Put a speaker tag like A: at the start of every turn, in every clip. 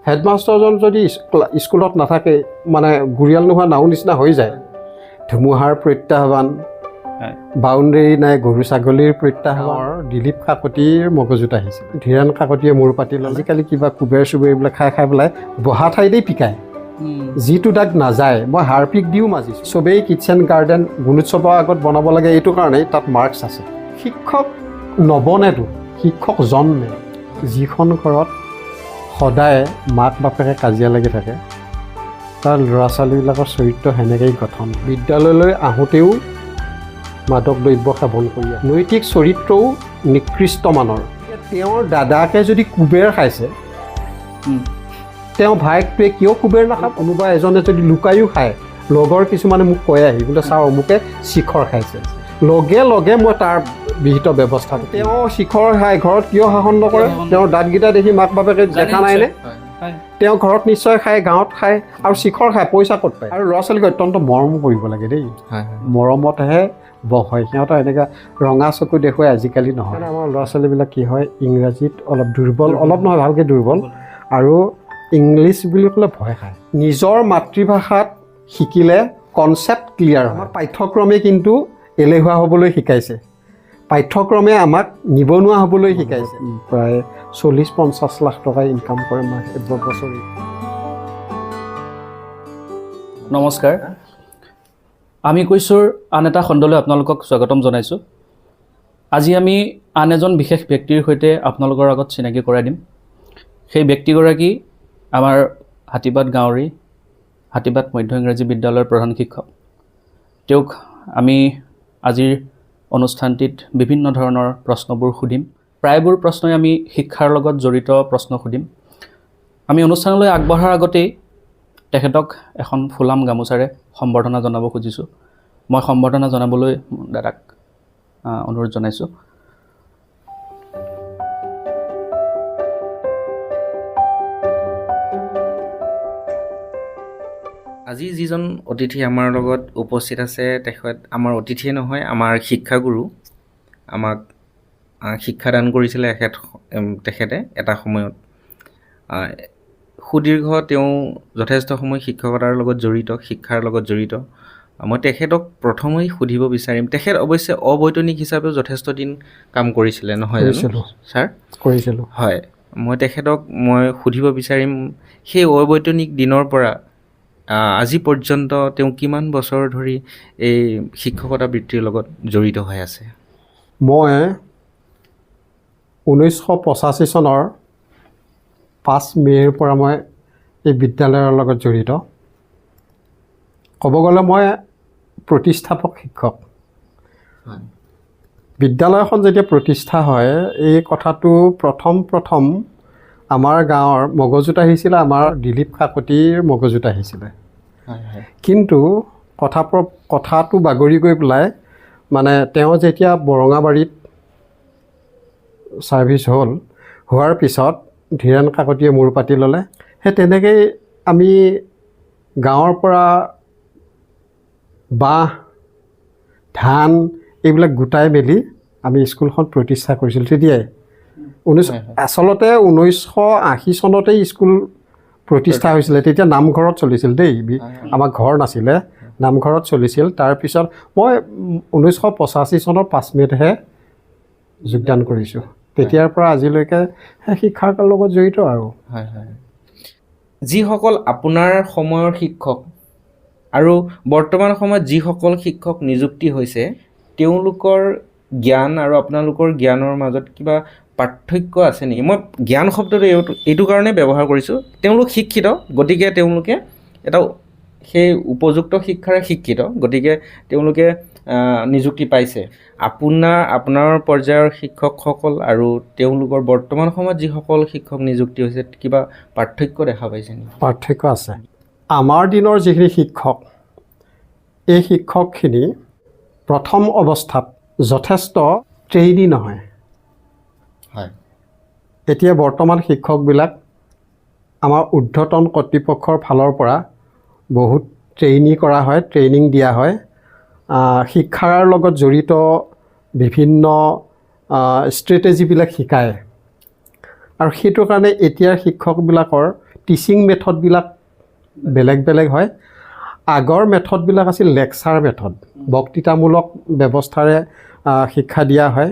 A: হেডমাষ্টাৰজন যদি স্কুলত নাথাকে মানে গুৰিয়াল নোহোৱা নাও নিচিনা হৈ যায় ধুমুহাৰ প্ৰত্যাহ্বান বাউণ্ডেৰী নাই গৰু ছাগলীৰ প্ৰত্যাহ্বানৰ দিলীপ কাকতিৰ মগজুত আহিছিল ধীৰেণ কাকতিয়ে মূৰ পাতি ল'লে আজিকালি কিবা কুবেৰ চুবেৰ এইবিলাক খাই পেলাই বহা ঠাইতেই পিকায় যিটো দাগ নাযায় মই হাৰপিক দিও মাজিছোঁ চবেই কিটচেন গাৰ্ডেন গুণোৎসৱৰ আগত বনাব লাগে এইটো কাৰণেই তাত মাৰ্কছ আছে শিক্ষক নবনেতো শিক্ষক জন্মে যিখন ঘৰত সদায় মাক বাপেকে কাজিয়া লাগি থাকে তাৰ ল'ৰা ছোৱালীবিলাকৰ চৰিত্ৰ সেনেকেই গঠন বিদ্যালয়লৈ আহোঁতেও মাদক দ্ৰব্য সেৱন কৰি নৈতিক চৰিত্ৰও নিকৃষ্টমানৰ তেওঁৰ দাদাকে যদি কুবেৰ খাইছে তেওঁ ভায়েকটোৱে কিয় কুবেৰ নাখায় কোনোবা এজনে যদি লুকায়ো খায় লগৰ কিছুমানে মোক কৈ আহি বোলে চাওঁ অমুকে শিখৰ খাইছে লগে লগে মই তাৰ বিহিত ব্যৱস্থা তেওঁ শিখৰ খায় ঘৰত কিয় শাসন নকৰে তেওঁৰ দাঁতকেইটা দেখি মাক বাপেকে দেখা নাইনে তেওঁ ঘৰত নিশ্চয় খায় গাঁৱত খায় আৰু শিখৰ খায় পইচা ক'ত পায় আৰু ল'ৰা ছোৱালীক অত্যন্ত মৰম কৰিব লাগে দেই মৰমতহে বহ হয় সিহঁতৰ এনেকুৱা ৰঙা চকু দেখুৱাই আজিকালি নহয় আমাৰ ল'ৰা ছোৱালীবিলাক কি হয় ইংৰাজীত অলপ দুৰ্বল অলপ নহয় ভালকৈ দুৰ্বল আৰু ইংলিছ বুলি ক'লে ভয় খায় নিজৰ মাতৃভাষাত শিকিলে কনচেপ্ট ক্লিয়াৰ হয় পাঠ্যক্ৰমে কিন্তু এলেহুৱা হ'বলৈ শিকাইছে পাঠ্যক্ৰমে আমাক নিবনুৱা হ'বলৈ শিকাইছে প্ৰায় 40-50 লাখ টকা ইনকাম কৰে বছৰি
B: নমস্কাৰ আমি কৈছোঁ আন এটা খণ্ডলৈ আপোনালোকক স্বাগতম জনাইছোঁ আজি আমি আন এজন বিশেষ ব্যক্তিৰ সৈতে আপোনালোকৰ আগত চিনাকি কৰাই দিম সেই ব্যক্তিগৰাকী আমাৰ হাতীবাদ গাঁৱৰী হাতীবাদ মধ্য ইংৰাজী বিদ্যালয়ৰ প্ৰধান শিক্ষক তেওঁক আমি আজিৰ অনুষ্ঠানটিত বিভিন্ন ধৰণৰ প্ৰশ্নবোৰ সুধিম প্ৰায়বোৰ প্ৰশ্নই আমি শিক্ষাৰ লগত জড়িত প্ৰশ্ন সুধিম আমি অনুষ্ঠানলৈ আগবঢ়াৰ আগতেই তেখেতক এখন ফুলাম গামোচাৰে সম্বৰ্ধনা জনাব খুজিছোঁ মই সম্বৰ্ধনা জনাবলৈ দাদাক অনুৰোধ জনাইছোঁ
C: আজি যিজন অতিথি আমাৰ লগত উপস্থিত আছে তেখেত আমাৰ অতিথিয়ে নহয় আমাৰ শিক্ষাগুৰু আমাক শিক্ষাদান কৰিছিলে তেখেতে এটা সময়ত সুদীৰ্ঘ তেওঁ যথেষ্ট সময় শিক্ষকতাৰ লগত জড়িত শিক্ষাৰ লগত জড়িত মই তেখেতক প্ৰথমেই সুধিব বিচাৰিম তেখেত অৱশ্যে অবৈতনিক হিচাপেও যথেষ্ট দিন কাম কৰিছিলে নহয় জানো ছাৰ
A: কৰিছিলোঁ
C: হয় মই তেখেতক সুধিব বিচাৰিম সেই অবৈতনিক দিনৰ পৰা আজি পৰ্যন্ত তেওঁ কিমান বছৰ ধৰি এই শিক্ষকতা বৃত্তিৰ লগত জড়িত হৈ আছে
A: মই 1985 চনৰ 5 মে'ৰ পৰা মই এই বিদ্যালয়ৰ লগত জড়িত ক'ব গ'লে মই প্ৰতিষ্ঠাপক শিক্ষক বিদ্যালয়খন যেতিয়া প্ৰতিষ্ঠা হয় এই কথাটো প্ৰথম আমাৰ গাঁৱৰ মগজুত আহিছিলে আমাৰ দিলীপ কাকতিৰ মগজুত আহিছিলে কিন্তু কথাটো বাগৰি গৈ পেলাই মানে তেওঁ যেতিয়া বৰঙাবাৰীত ছাৰ্ভিচ হোৱাৰ পিছত ধীৰেণ কাকতিয়ে মূৰ পাতি ল'লে সেই তেনেকৈয়ে আমি গাঁৱৰ পৰা বাঁহ ধান এইবিলাক গোটাই মেলি আমি স্কুলখন প্ৰতিষ্ঠা কৰিছিলোঁ তেতিয়াই আচলতে 1980 চনতেই স্কুল প্ৰতিষ্ঠা হৈছিলে তেতিয়া নামঘৰত চলিছিল দেই আমাৰ ঘৰ নাছিলে নামঘৰত চলিছিল তাৰপিছত মই 1985 চনৰ 5 মে'তহে যোগদান কৰিছোঁ তেতিয়াৰ পৰা আজিলৈকে শিক্ষাৰ লগত জড়িত আৰু
C: হয় হয় যিসকল আপোনাৰ সময়ৰ শিক্ষক আৰু বৰ্তমান সময়ত যিসকল শিক্ষক নিযুক্তি হৈছে তেওঁলোকৰ জ্ঞান আৰু আপোনালোকৰ জ্ঞানৰ মাজত কিবা পাৰ্থক্য আছে নেকি মই জ্ঞান শব্দটো এইটো কাৰণে ব্যৱহাৰ কৰিছোঁ তেওঁলোক শিক্ষিত গতিকে তেওঁলোকে এটা সেই উপযুক্ত শিক্ষাৰে শিক্ষিত গতিকে তেওঁলোকে নিযুক্তি পাইছে আপোনাৰ পৰ্যায়ৰ শিক্ষকসকল আৰু তেওঁলোকৰ বৰ্তমান সময়ত যিসকল শিক্ষক নিযুক্তি হৈছে কিবা পাৰ্থক্য দেখা পাইছে নেকি
A: পাৰ্থক্য আছে আমাৰ দিনৰ যিখিনি শিক্ষক এই শিক্ষকখিনি প্ৰথম অৱস্থাত যথেষ্ট ট্ৰেইনি নহয়
C: হয়
A: এতিয়া বৰ্তমান শিক্ষকবিলাক আমাৰ ঊৰ্ধ্বতন কৰ্তৃপক্ষৰ ফালৰ পৰা বহুত ট্ৰেইনিং দিয়া হয় শিক্ষাৰ লগত জড়িত বিভিন্ন ষ্ট্ৰেটেজিবিলাক শিকায় আৰু সেইটো কাৰণে এতিয়াৰ শিক্ষকবিলাকৰ টিচিং মেথডবিলাক বেলেগ বেলেগ হয়। আগৰ মেথডবিলাক আছিল লেকচাৰ মেথড, বক্তৃতামূলক ব্যৱস্থাৰে শিক্ষা দিয়া হয়।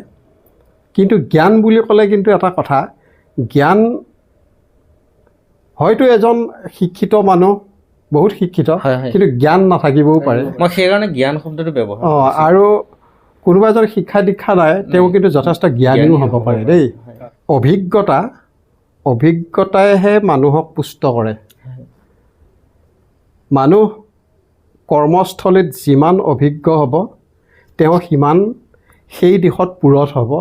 A: কিন্তু জ্ঞান বুলি ক'লে কিন্তু এটা কথা, জ্ঞান হয়তো এজন শিক্ষিত মানুহ বহুত শিক্ষিত, কিন্তু জ্ঞান নাথাকিবও পাৰে।
C: মই সেইকাৰণে জ্ঞান শব্দটো ব্যৱহাৰ
A: আৰু কোনোবা এজন শিক্ষা দীক্ষা নাই, তেওঁ কিন্তু যথেষ্ট জ্ঞানীও হ'ব পাৰে দেই। অভিজ্ঞতাইহে মানুহক পুষ্ট কৰে। মানুহ কৰ্মস্থলীত যিমান অভিজ্ঞ হ'ব, তেওঁ সিমান সেই দিশত পুৰঠ হ'ব।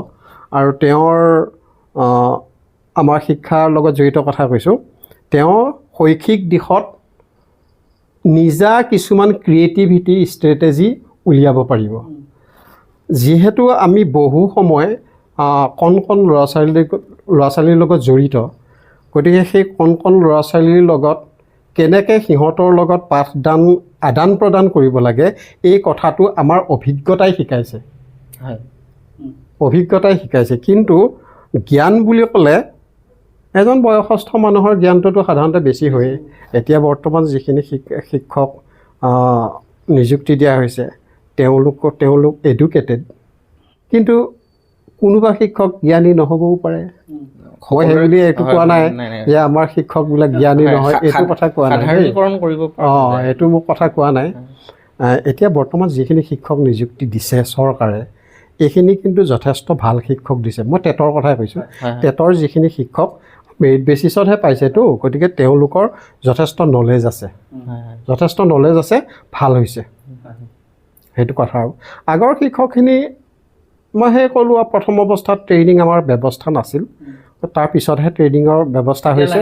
A: আৰু তেওঁৰ আমাৰ শিক্ষাৰ লগত জড়িত কথা কৈছোঁ, তেওঁ শৈক্ষিক দিশত নিজা কিছুমান ক্ৰিয়েটিভিটি ষ্ট্ৰেটেজি উলিয়াব পাৰিব। যিহেতু আমি বহু সময় কণ কণ ল'ৰা ছোৱালীৰ লগত জড়িত, গতিকে সেই কণ কণ ল'ৰা ছোৱালীৰ লগত কেনেকৈ সিহঁতৰ লগত পাঠদান আদান প্ৰদান কৰিব লাগে, এই কথাটো আমাৰ অভিজ্ঞতাই শিকাইছে। কিন্তু জ্ঞান বুলি ক'লে এজন বয়সস্থ মানুহৰ জ্ঞানটোতো সাধাৰণতে বেছি হয়েই। এতিয়া বৰ্তমান যিখিনি শিক্ষক নিযুক্তি দিয়া হৈছে, তেওঁলোক এডুকেটেড, কিন্তু কোনোবা শিক্ষক জ্ঞানী নহ'বও পাৰে। মই সেই বুলি এইটো কোৱা নাই যে আমাৰ শিক্ষকবিলাক জ্ঞানী নহয়, এইটো কথা কোৱা নাই। এইটো মোক কথা কোৱা নাই। এতিয়া বৰ্তমান যিখিনি শিক্ষক নিযুক্তি দিছে চৰকাৰে, এইখিনি কিন্তু যথেষ্ট ভাল শিক্ষক দিছে। মই টেটৰ কথাই কৈছোঁ। টেটৰ যিখিনি শিক্ষক মেৰিট বেচিছতহে পাইছেতো, গতিকে তেওঁলোকৰ যথেষ্ট নলেজ আছে, ভাল হৈছে, সেইটো কথা। আৰু আগৰ শিক্ষকখিনি মই সেই ক'লোঁ, প্ৰথম অৱস্থাত ট্ৰেইনিং আমাৰ ব্যৱস্থা নাছিল, তাৰপিছতহে ট্ৰেইনিঙৰ ব্যৱস্থা হৈছে,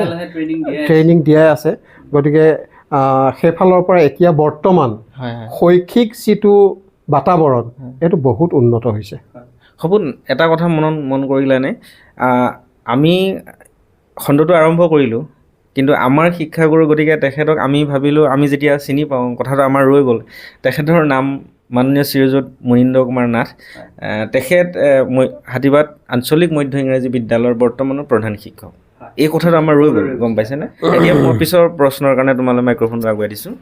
A: ট্ৰেইনিং দিয়াই আছে। গতিকে সেইফালৰ পৰা এতিয়া বৰ্তমান শৈক্ষিক যিটো বাতাবৰণ, এইটো বহুত উন্নত হৈছে।
C: সপোন, এটা কথা মন কৰিলানে, আমি খণ্ডটো আৰম্ভ কৰিলোঁ, কিন্তু আমাৰ শিক্ষাগুৰু, গতিকে তেখেতক আমি ভাবিলোঁ, আমি যেতিয়া চিনি পাওঁ, কথাটো আমাৰ ৰৈ গ'ল। তেখেতৰ নাম মাননীয় শ্ৰীযুত মুনীন্দ্ৰ কুমাৰ নাথ। তেখেত হাতীবাদ আঞ্চলিক মধ্য ইংৰাজী বিদ্যালয়ৰ বৰ্তমানৰ প্ৰধান শিক্ষক। এই কথাটো আমাৰ ৰৈ গ'ল, গম পাইছেনে? এতিয়া মই পিছৰ প্ৰশ্নৰ কাৰণে তোমালৈ মাইক্ৰফোনটো আগুৱাই দিছোঁ।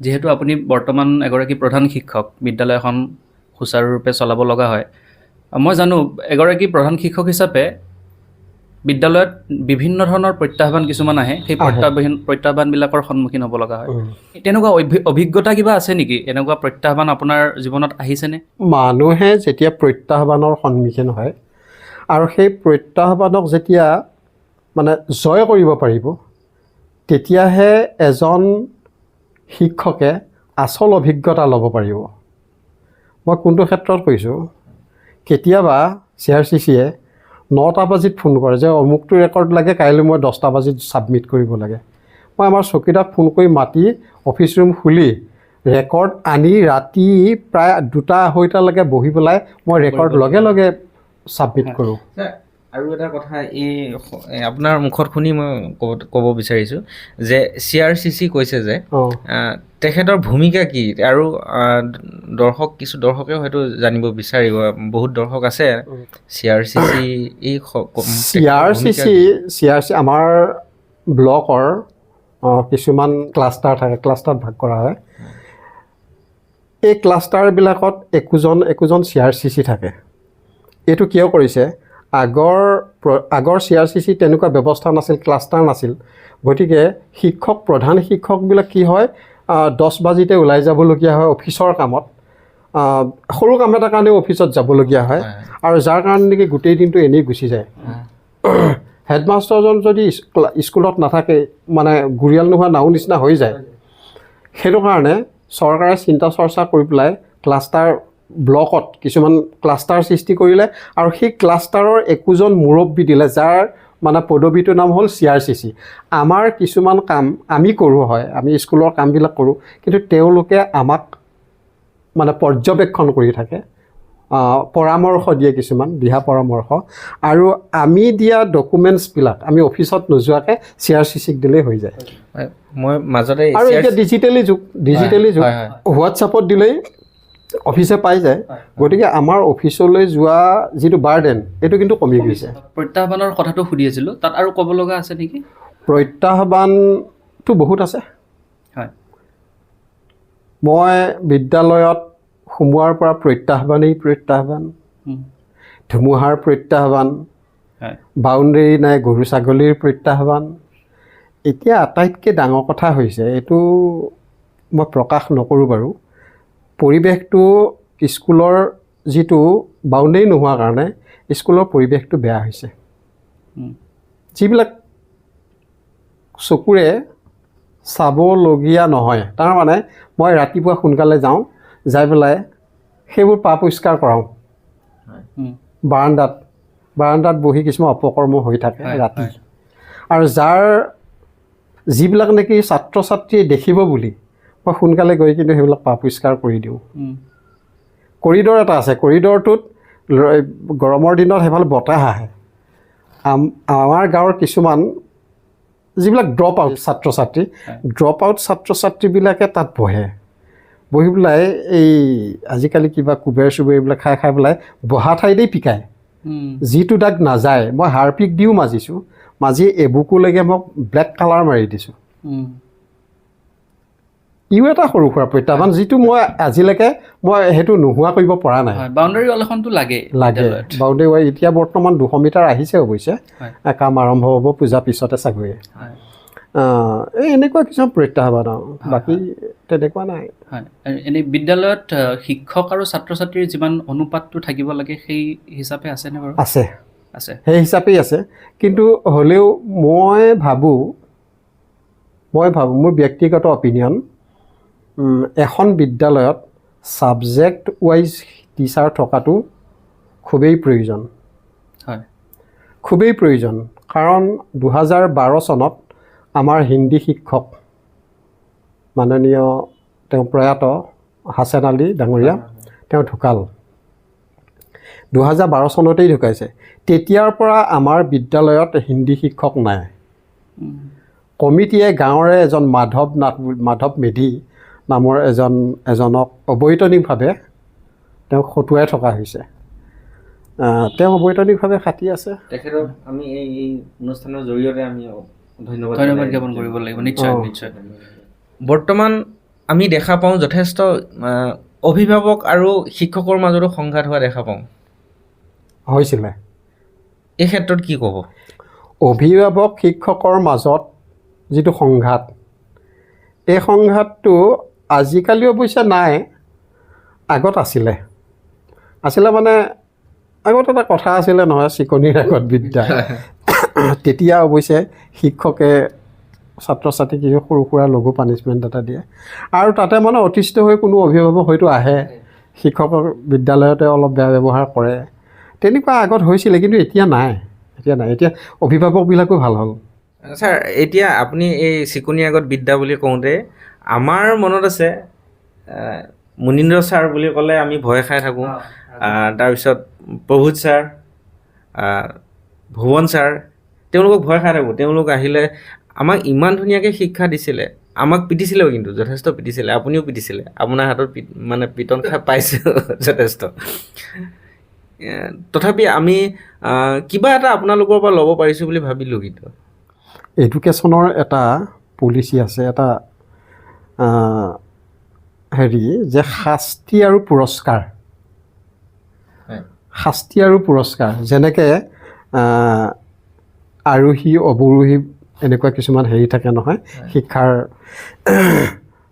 B: যিহেতু আপুনি বৰ্তমান এগৰাকী প্ৰধান শিক্ষক, বিদ্যালয়খন সুচাৰুৰূপে চলাব লগা হয়, মই জানো এগৰাকী প্ৰধান শিক্ষক হিচাপে বিদ্যালয়ত বিভিন্ন ধৰণৰ প্ৰত্যাহ্বান কিছুমান আহে, সেই প্ৰত্যাহ্বানবিলাকৰ সন্মুখীন হ'ব লগা হয়। তেনেকুৱা অভিজ্ঞতা কিবা আছে নেকি? এনেকুৱা প্ৰত্যাহ্বান আপোনাৰ জীৱনত আহিছেনে?
A: মানুহে যেতিয়া প্ৰত্যাহ্বানৰ সন্মুখীন হয় আৰু সেই প্ৰত্যাহ্বানক যেতিয়া মানে জয় কৰিব পাৰিব, তেতিয়াহে এজন শিক্ষকে আচল অভিজ্ঞতা ল'ব পাৰিব। মই কোনটো ক্ষেত্ৰত কৈছোঁ, কেতিয়াবা CRCCয়ে 9টা বাজিত ফোন কৰে যে অমুকটো ৰেকৰ্ড লাগে, কাইলৈ মই 10টা বাজিত ছাবমিট কৰিব লাগে। মই আমাৰ চকীদাৰক ফোন কৰি মাতি অফিচ ৰুম খুলি ৰেকৰ্ড আনি ৰাতি প্ৰায় 2টা-2:30লৈকে বহি পেলাই মই ৰেকৰ্ড লগে লগে ছাবমিট কৰোঁ।
C: আৰু এটা কথা, এই আপোনাৰ মুখত শুনি মই ক'ব বিচাৰিছোঁ যে CRCC কৈছে যে তেখেতৰ ভূমিকা কি, আৰু কিছু দৰ্শকে হয়তো জানিব বিচাৰিব, বহুত দৰ্শক আছে।
A: CRCC আমাৰ ব্লকৰ কিছুমান ক্লাষ্টাৰ থাকে, ক্লাষ্টাৰত ভাগ কৰা হয়। এই ক্লাষ্টাৰবিলাকত একোজন CRCC থাকে। এইটো কিয় কৰিছে, আগৰ CRCC তেনেকুৱা ব্যৱস্থা নাছিল, ক্লাষ্টাৰ নাছিল। গতিকে প্ৰধান শিক্ষকবিলাক কি হয়, 10 বাজিতে ওলাই যাবলগীয়া হয় অফিচৰ কামত, সৰু কাম এটা কাৰণেও অফিচত যাবলগীয়া হয়, আৰু যাৰ কাৰণে নেকি গোটেই দিনটো এনেই গুচি যায়। হেডমাষ্টাৰজন যদি স্কুলত নাথাকে, মানে গুৰিয়াল নোহোৱা নাও নিচিনা হৈ যায়। সেইটো কাৰণে চৰকাৰে চিন্তা চৰ্চা কৰি পেলাই ক্লাষ্টাৰ ব্লকত কিছুমান ক্লাষ্টাৰ সৃষ্টি কৰিলে, আৰু সেই ক্লাষ্টাৰৰ একোজন মুৰব্বী দিলে, যাৰ মানে পদবীটোৰ নাম হ'ল CRCC। আমাৰ কিছুমান কাম আমি কৰোঁ, হয়, আমি স্কুলৰ কামবিলাক কৰোঁ, কিন্তু তেওঁলোকে আমাক মানে পৰ্যবেক্ষণ কৰি থাকে, পৰামৰ্শ দিয়ে, কিছুমান দিহা পৰামৰ্শ, আৰু আমি দিয়া ডকুমেণ্টছবিলাক আমি অফিচত নোযোৱাকৈ CRCCক দিলেই হৈ যায়।
C: মই মাজতে
A: আৰু এতিয়া ডিজিটেলি যুগ, হোৱাটছআপত দিলেই অফিচে পাই যায়। গতিকে আমাৰ অফিচলৈ যোৱা যিটো বাৰ্ডেন, এইটো কিন্তু কমি গৈছে।
B: প্ৰত্যাহ্বানৰ কথাটো সুধি আছিলোঁ, তাত আৰু ক'ব লগা আছে নেকি?
A: প্ৰত্যাহ্বানটো বহুত আছে।
B: হয়
A: মই বিদ্যালয়ত সোমোৱাৰ পৰা প্ৰত্যাহ্বানেই প্ৰত্যাহ্বান, ধুমুহাৰ প্ৰত্যাহ্বান, বাউণ্ডেৰী নাই গৰু ছাগলীৰ প্ৰত্যাহ্বান। এতিয়া আটাইতকৈ ডাঙৰ কথা হৈছে, এইটো মই প্ৰকাশ নকৰোঁ বাৰু, পৰিৱেশটো স্কুলৰ যিটো বাউণ্ডেৰী নোহোৱাৰ কাৰণে স্কুলৰ পৰিৱেশটো বেয়া হৈছে। যিবিলাক চকুৰে চাবলগীয়া নহয়, তাৰমানে মই ৰাতিপুৱা সোনকালে যাওঁ, যাই পেলাই সেইবোৰ পা পৰিষ্কাৰ কৰাওঁ। বাৰাণ্ডাত বহি কিছুমান অপকৰ্ম হৈ থাকে ৰাতি, আৰু যিবিলাক নেকি ছাত্ৰ ছাত্ৰীয়ে দেখিব বুলি মই সোনকালে গৈ কিন্তু সেইবিলাক পা পৰিষ্কাৰ কৰি দিওঁ। কৰিডৰ এটা আছে, কৰিডৰটোত গৰমৰ দিনত সেইফালে বতাহ আহে। আমাৰ গাঁৱৰ কিছুমান যিবিলাক ড্ৰপ আউট ছাত্ৰ ছাত্ৰীবিলাকে তাত বহি পেলাই এই আজিকালি কিবা কুবেৰ চুবেৰ এইবিলাক খাই পেলাই বহা ঠাইতেই পিকায়। যিটো দাগ নাযায়, মই হাৰপিক দিও মাজিছোঁ, মাজি এবুকুলৈকে মই ব্লেক কালাৰ মাৰি দিছোঁ। ইও এটা সৰু সুৰা প্ৰত্যাহ্বান, যিটো মই আজিলৈকে সেইটো নোহোৱা কৰিব পৰা নাই।
B: বাউণ্ডেৰী ৱাল এখনতো লাগে।
A: বাউণ্ডেৰী ৱাল এতিয়া বৰ্তমান 200 মিটাৰ আহিছে অৱশ্যে, কাম আৰম্ভ হ'ব পূজাৰ পিছতে চাগৈ। এই এনেকুৱা কিছুমান প্ৰত্যাহ্বান, বাকী তেনেকুৱা নাই।
B: এনেই বিদ্যালয়ত শিক্ষক আৰু ছাত্ৰ ছাত্ৰীৰ যিমান অনুপাতটো থাকিব লাগে সেই হিচাপে আছেনে বাৰু?
A: আছে, সেই হিচাপেই আছে। কিন্তু হ'লেও মই ভাবোঁ মোৰ ব্যক্তিগত অপিনিয়ন, এখন বিদ্যালয়ত ছাবজেক্ট ৱাইজ টিচাৰ থকাটো খুবেই প্ৰয়োজন। খুবেই প্ৰয়োজন, কাৰণ 2012 চনত আমাৰ হিন্দী শিক্ষক মাননীয় তেওঁ প্ৰয়াত হাছেন আলী ডাঙৰীয়া, তেওঁ ঢুকাল 2012 চনতেই ঢুকাইছে। তেতিয়াৰ পৰা আমাৰ বিদ্যালয়ত হিন্দী শিক্ষক নাই। কমিটিয়ে গাঁৱৰে এজন মাধৱ মেধি নামৰ এজনক অবৈতনিকভাৱে তেওঁক হতুৱাই থকা হৈছে। তেওঁ অবৈতনিকভাৱে খাটি আছে।
C: তেখেতক আমি এই অনুষ্ঠানৰ জৰিয়তে আমি ধন্যবাদ
B: জ্ঞাপন কৰিব লাগিব। নিশ্চয়।
C: বৰ্তমান আমি দেখা পাওঁ যথেষ্ট অভিভাৱক আৰু শিক্ষকৰ মাজতো সংঘাত হোৱা দেখা পাওঁ।
A: হৈছিলে।
C: এই ক্ষেত্ৰত কি ক'ব?
A: অভিভাৱক শিক্ষকৰ মাজত যিটো সংঘাত, এই সংঘাতটো আজিকালি অৱশ্যে নাই, আগত আছিলে মানে আগত এটা কথা আছিলে নহয়, চিকনিৰ আগত বিদ্যা। তেতিয়া অৱশ্যে শিক্ষকে ছাত্ৰ ছাত্ৰীক কিছু সৰু সুৰা লঘু পানিছমেণ্ট এটা দিয়ে, আৰু তাতে মানে অতিষ্ঠ হৈ কোনো অভিভাৱক হয়তো আহে, শিক্ষকৰ বিদ্যালয়তে অলপ বেয়া ব্যৱহাৰ কৰে, তেনেকুৱা আগত হৈছিলে। কিন্তু এতিয়া নাই। এতিয়া অভিভাৱকবিলাকো ভাল হ'ল।
C: ছাৰ, এতিয়া আপুনি এই চিকনিৰ আগত বিদ্যা বুলি কওঁতে আমাৰ মনত আছে মুনীন্দ্ৰ ছাৰ বুলি ক'লে আমি ভয় খাই থাকোঁ। তাৰপিছত প্ৰভুত ছাৰ, ভুৱন ছাৰ, তেওঁলোকক ভয় খাই থাকোঁ। তেওঁলোক আহিলে আমাক ইমান ধুনীয়াকৈ শিক্ষা দিছিলে, আমাক পিটিছিলেও, কিন্তু যথেষ্ট পিটিছিলে। আপুনিও পিটিছিলে, আপোনাৰ হাতত মানে পিটন খাই পাইছোঁ যথেষ্ট। তথাপি আমি কিবা এটা আপোনালোকৰ পৰা ল'ব পাৰিছোঁ বুলি ভাবিলোঁ। কিন্তু
A: এডুকেশ্যনৰ এটা পলিচি আছে, এটা যে শাস্তি আৰু পুৰস্কাৰ, যেনেকৈ আৰোহী অৱৰোহী এনেকুৱা কিছুমান থাকে নহয়, শিক্ষাৰ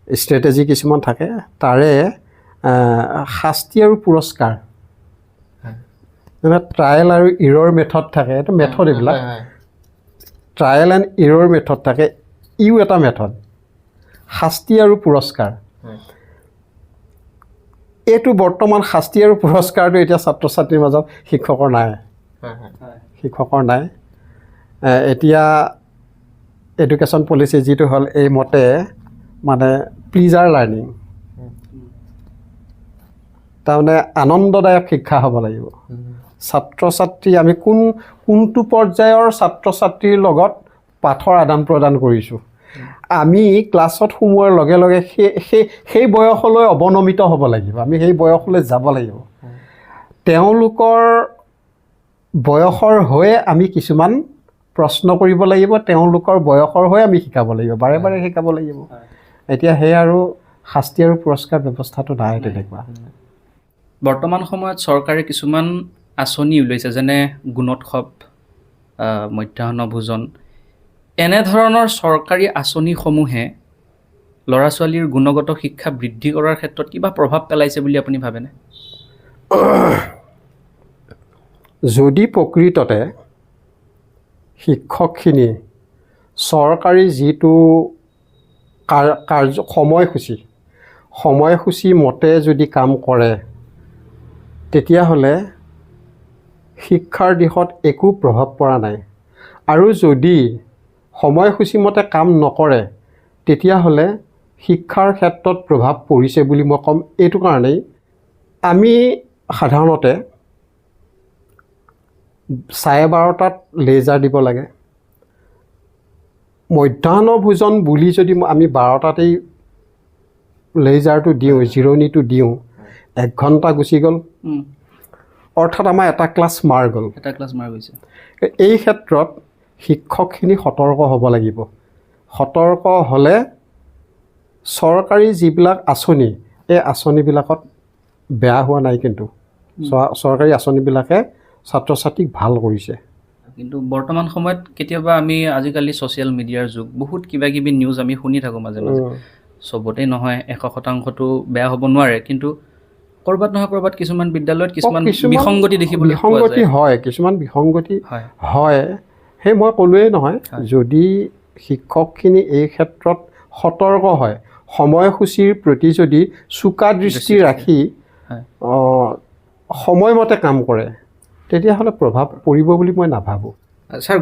A: ষ্ট্ৰেটেজি কিছুমান থাকে, তাৰে শাস্তি আৰু পুৰস্কাৰ, যেনে ট্ৰায়েল আৰু ইৰৰ মেথড থাকে। এইটো মেথড, এইবিলাক ট্ৰায়েল এণ্ড ইৰৰ মেথড থাকে, ইও এটা মেথড। শাস্তি আৰু পুৰস্কাৰ, এইটো বৰ্তমান শাস্তি আৰু পুৰস্কাৰটো এতিয়া ছাত্ৰ ছাত্ৰীৰ মাজত শিক্ষকৰ নাই। এতিয়া এডুকেশ্যন পলিচি যিটো হ'ল, এই মতে মানে প্লিজাৰ লাৰ্ণিং, তাৰমানে আনন্দদায়ক শিক্ষা হ'ব লাগিব। ছাত্ৰ ছাত্ৰী আমি কোনটো পৰ্যায়ৰ ছাত্ৰ ছাত্ৰীৰ লগত পাঠৰ আদান প্ৰদান কৰিছোঁ, আমি ক্লাছত সোমোৱাৰ লগে লগে সেই বয়সলৈ অৱনমিত হ'ব লাগিব। আমি সেই বয়সলৈ যাব লাগিব। তেওঁলোকৰ বয়সৰ হৈয়ে আমি কিছুমান প্ৰশ্ন কৰিব লাগিব, তেওঁলোকৰ বয়সৰ হৈ আমি শিকাব লাগিব, বাৰে বাৰে শিকাব লাগিব। এতিয়া সেই আৰু শাস্তি আৰু পুৰস্কাৰ ব্যৱস্থাটো নাই তেনেকুৱা।
B: বৰ্তমান সময়ত চৰকাৰে কিছুমান আঁচনি উলিয়াইছে, যেনে গুণোৎসৱ, মধ্যাহ্ন ভোজন। এনেধৰণৰ চৰকাৰী আঁচনিসমূহে ল'ৰা ছোৱালীৰ গুণগত শিক্ষা বৃদ্ধি কৰাৰ ক্ষেত্ৰত কিবা প্ৰভাৱ পেলাইছে বুলি আপুনি ভাবেনে?
A: যদি প্ৰকৃততে শিক্ষকখিনি চৰকাৰী যিটো সময়সূচী মতে যদি কাম কৰে, তেতিয়াহ'লে শিক্ষাৰ দিশত একো প্ৰভাৱ পৰা নাই। আৰু যদি সময়সূচী মতে কাম নকৰে, তেতিয়াহ'লে শিক্ষাৰ ক্ষেত্ৰত প্ৰভাৱ পৰিছে বুলি মই ক'ম। এইটো কাৰণেই আমি সাধাৰণতে 12:30 লেজাৰ দিব লাগে। মধ্যাহ্ন ভোজন বুলি যদি আমি 12টাতেই লেজাৰটো দিওঁ, জিৰণিটো দিওঁ, 1 ঘণ্টা গুচি গ'ল, অৰ্থাৎ আমাৰ এটা ক্লাছ মাৰ গ'ল। এই ক্ষেত্ৰত শিক্ষকখিনি সতৰ্ক হ'ব লাগিব। সতৰ্ক হ'লে চৰকাৰী যিবিলাক আঁচনি, এই আঁচনিবিলাকত বেয়া হোৱা নাই, কিন্তু চৰকাৰী আঁচনিবিলাকে ছাত্ৰ ছাত্ৰীক ভাল কৰিছে।
B: কিন্তু বৰ্তমান সময়ত কেতিয়াবা আমি আজিকালি ছ'চিয়েল মিডিয়াৰ যুগ, বহুত কিবা কিবি নিউজ আমি শুনি থাকোঁ মাজে মাজে। চবতেই নহয়, 100%টো বেয়া হ'ব নোৱাৰে, কিন্তু ক'ৰবাত নহয় ক'ৰবাত কিছুমান বিদ্যালয়ত কিছুমান বিসংগতি দেখিবলৈ পোৱা যায়।
A: হয়, কিছুমান বিসংগতি হয়। সেই মই ক'লোৱেই নহয়, যদি শিক্ষকখিনি এই ক্ষেত্ৰত সতৰ্ক হয়, সময়সূচীৰ প্ৰতি যদি চোকা দৃষ্টি ৰাখি সময়মতে কাম কৰে, তেতিয়াহ'লে প্ৰভাৱ পৰিব বুলি মই নাভাবোঁ।
C: ছাৰ,